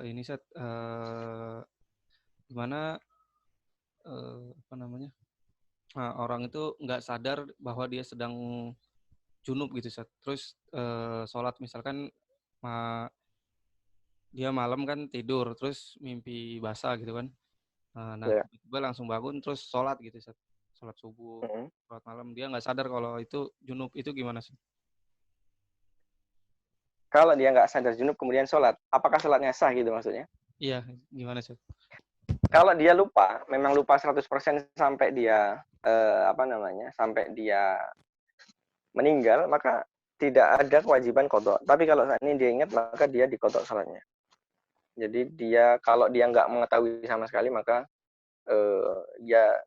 Ini Sat gimana apa namanya orang itu nggak sadar bahwa dia sedang junub gitu Sat. Terus sholat misalkan dia malam kan tidur terus mimpi basah gitu kan. Nah Ya. tiba-tiba langsung bangun terus sholat gitu Sat. Sholat subuh, sholat malam dia nggak sadar kalau itu junub, itu gimana sih? Kalau dia nggak sadar junub kemudian sholat, apakah sholatnya sah gitu maksudnya? Iya, gimana Sat? Kalau dia lupa, memang lupa 100% sampai dia sampai dia meninggal, maka tidak ada kewajiban qadha. Tapi kalau saat ini dia ingat, maka dia diqadha sholatnya. Jadi kalau dia nggak mengetahui sama sekali, maka dia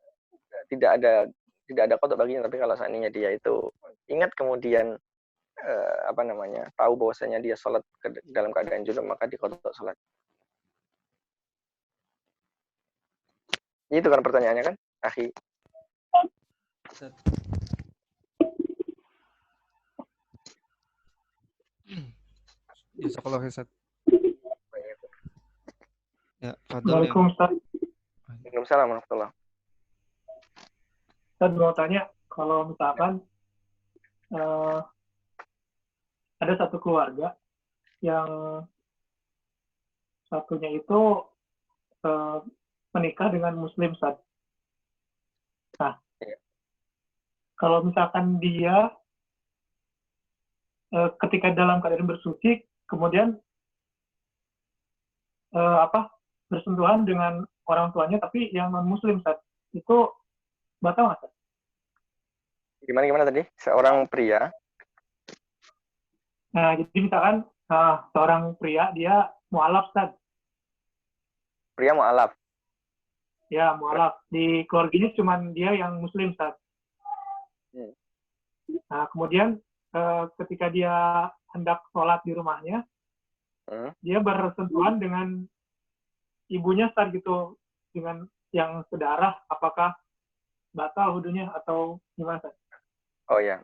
tidak ada qadha baginya. Tapi kalau seandainya dia itu ingat kemudian tahu bahwasanya dia sholat dalam keadaan junub, maka diqadha sholat. Itu kan pertanyaannya kan, akhi? Ya, sekolah Sat. Ya, Waalaikumsalam. Waalaikumsalam warahmatullah. Saya mau tanya, kalau misalkan ada satu keluarga yang satunya itu menikah dengan Muslim, Ustaz. Nah, kalau misalkan dia ketika dalam keadaan bersuci, kemudian bersentuhan dengan orang tuanya, tapi yang non-Muslim, Ustaz, itu batal nggak, Ustaz? Gimana tadi? Seorang pria. Nah, jadi misalkan seorang pria, dia mu'alaf, Ustaz. Pria mu'alaf. Ya, mu'alaf. Di keluarganya cuma dia yang Muslim, Ustaz. Nah, kemudian ketika dia hendak sholat di rumahnya, dia bersentuhan dengan ibunya, Ustaz, gitu, dengan yang sedarah, apakah batal wudunya atau gimana, Ustaz? Oh ya,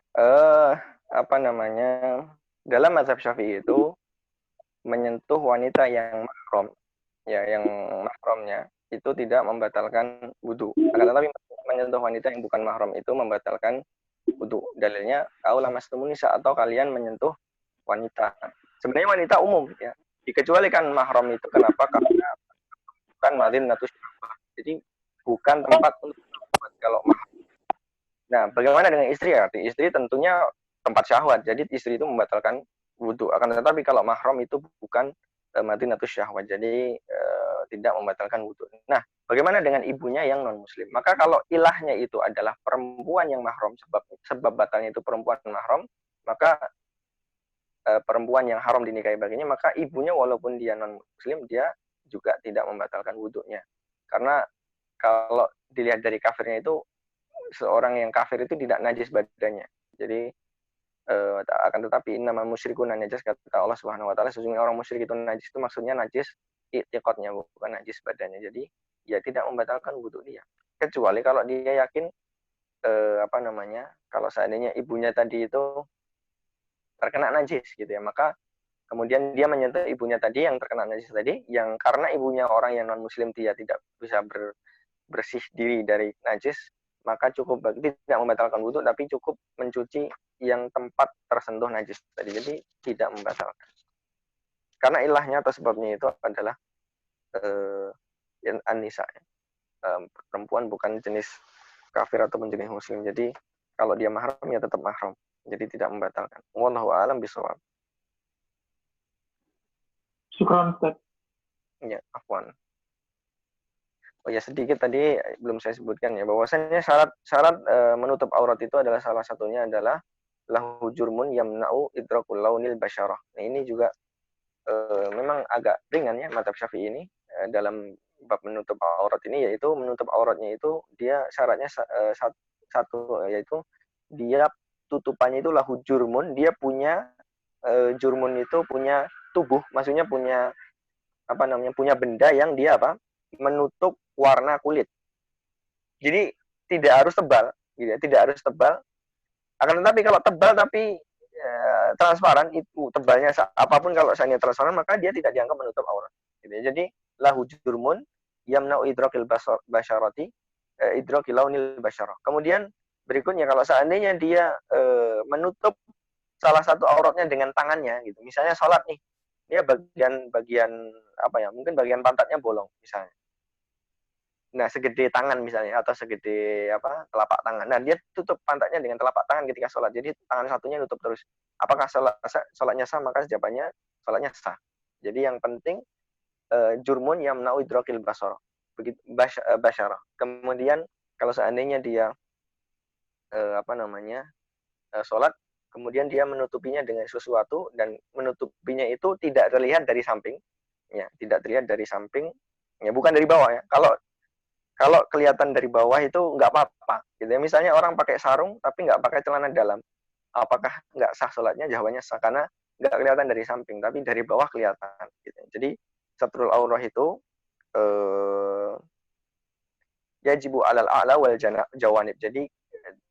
dalam mazhab Syafi'i itu menyentuh wanita yang mahram, ya, yang mahramnya itu tidak membatalkan wudu. Akan tetapi menyentuh wanita yang bukan mahram itu membatalkan wudu. Dalilnya aula mastumun nisa, atau kalian menyentuh wanita. Sebenarnya wanita umum ya, dikecualikan mahram itu. Kenapa? Karena bukan madinatus syahwah. Jadi bukan tempat untuk kalau mahram. Nah, bagaimana dengan istri ya? Istri tentunya tempat syahwat. Jadi istri itu membatalkan wudu. Akan tetapi kalau mahram itu bukan madinatus syahwat. Jadi tidak membatalkan wudu. Nah, bagaimana dengan ibunya yang non muslim? Maka kalau ilahnya itu adalah perempuan yang mahram, sebab batalnya itu perempuan mahram, maka perempuan yang haram dinikahi baginya, maka ibunya walaupun dia non muslim, dia juga tidak membatalkan wudunya. Karena kalau dilihat dari kafirnya itu, seorang yang kafir itu tidak najis badannya. Jadi akan tetapi innamal musyrikuna najis, kata Allah Subhanahu wa taala, sesungguhnya orang musyrik itu najis, itu maksudnya najis i'tiqadnya, bukan najis badannya. Jadi dia tidak membatalkan wudu dia. Kecuali kalau dia yakin kalau seandainya ibunya tadi itu terkena najis gitu ya, maka kemudian dia menyentuh ibunya tadi yang terkena najis tadi, yang karena ibunya orang yang non muslim, dia tidak bisa bersih diri dari najis, maka cukup tidak membatalkan wudu, tapi cukup mencuci yang tempat tersentuh najis tadi. Jadi tidak membatalkan. Karena ilahnya atau sebabnya itu adalah an-nisa. Perempuan bukan jenis kafir ataupun jenis muslim. Jadi kalau dia mahram ya tetap mahram. Jadi tidak membatalkan. Wallahu a'lam bishawab. Syukran, Ustaz. Ya, afwan. Oh ya, sedikit tadi belum saya sebutkan ya, bahwasanya syarat menutup aurat itu adalah salah satunya adalah lahu jurmun yamna'u idrakul launil basyarah. Nah, ini juga memang agak ringan ya mazhab Syafi'i ini dalam bab menutup aurat ini, yaitu menutup auratnya itu dia syaratnya satu, yaitu dia tutupannya itu lahu jurmun, dia punya jurmun itu punya tubuh, maksudnya punya punya benda yang dia menutup warna kulit. Jadi tidak harus tebal, gitu ya, tidak harus tebal. Akan tetapi kalau tebal tapi transparan, itu tebalnya apapun, kalau seandainya transparan maka dia tidak dianggap menutup aurat. Gitu ya. Jadi lahu jurmun yamna'u idrakil basyarati idrakil launil basyarah. Kemudian berikutnya kalau seandainya dia menutup salah satu auratnya dengan tangannya gitu. Misalnya sholat nih, dia bagian mungkin bagian pantatnya bolong misalnya. Nah, segede tangan misalnya, atau segede telapak tangan. Nah, dia tutup pantatnya dengan telapak tangan ketika sholat. Jadi tangan satunya tutup terus. Apakah sholatnya sah? Maka jawabannya sholatnya sah. Jadi yang penting jurmun yamna'u idrakil basyarah. Kemudian kalau seandainya dia sholat, kemudian dia menutupinya dengan sesuatu, dan menutupinya itu tidak terlihat dari samping, ya, tidak terlihat dari samping, ya, bukan dari bawah ya. Kalau kelihatan dari bawah itu nggak apa-apa, gitu ya. Misalnya orang pakai sarung tapi nggak pakai celana dalam, apakah nggak sah sholatnya? Jawabannya sah, karena nggak kelihatan dari samping, tapi dari bawah kelihatan. Gitu. Jadi satrul aurah itu yajibu alal a'la wal jawanib. Jadi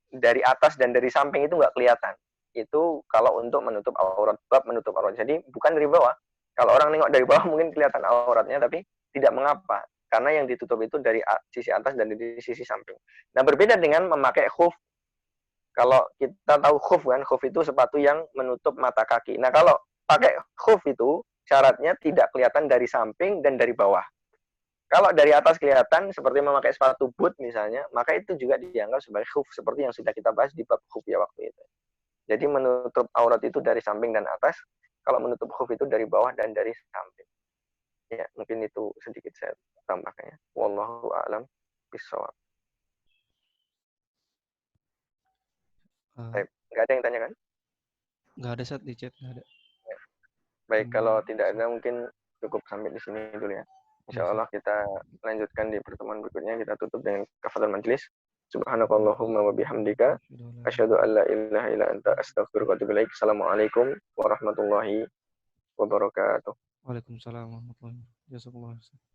dari atas dan dari samping itu nggak kelihatan. Itu kalau untuk menutup aurat, bab menutup aurat. Jadi bukan dari bawah. Kalau orang nengok dari bawah mungkin kelihatan auratnya, tapi tidak mengapa. Karena yang ditutup itu dari sisi atas dan dari sisi samping. Nah, berbeda dengan memakai khuf. Kalau kita tahu khuf kan, khuf itu sepatu yang menutup mata kaki. Nah, kalau pakai khuf itu syaratnya tidak kelihatan dari samping dan dari bawah. Kalau dari atas kelihatan seperti memakai sepatu boot misalnya, maka itu juga dianggap sebagai khuf, seperti yang sudah kita bahas di bab khuf ya waktu itu. Jadi menutup aurat itu dari samping dan atas. Kalau menutup khuf itu dari bawah dan dari samping. Ya, mungkin itu sedikit saya tambahkan ya. Wallahu a'lam bishawab. Nggak ada yang tanya kan? Nggak ada, Sat, di chat. Nggak ada. Baik, kalau tidak ada mungkin cukup sampai di sini dulu ya. Insya Allah kita lanjutkan di pertemuan berikutnya. Kita tutup dengan kafaratul majlis. Subhanakallahumma wa bihamdika asyhadu an la ilaha illa anta astaghfiruka wa atubu ilaik. Assalamualaikum warahmatullahi wabarakatuh. Waalaikumsalam warahmatullahi wabarakatuh.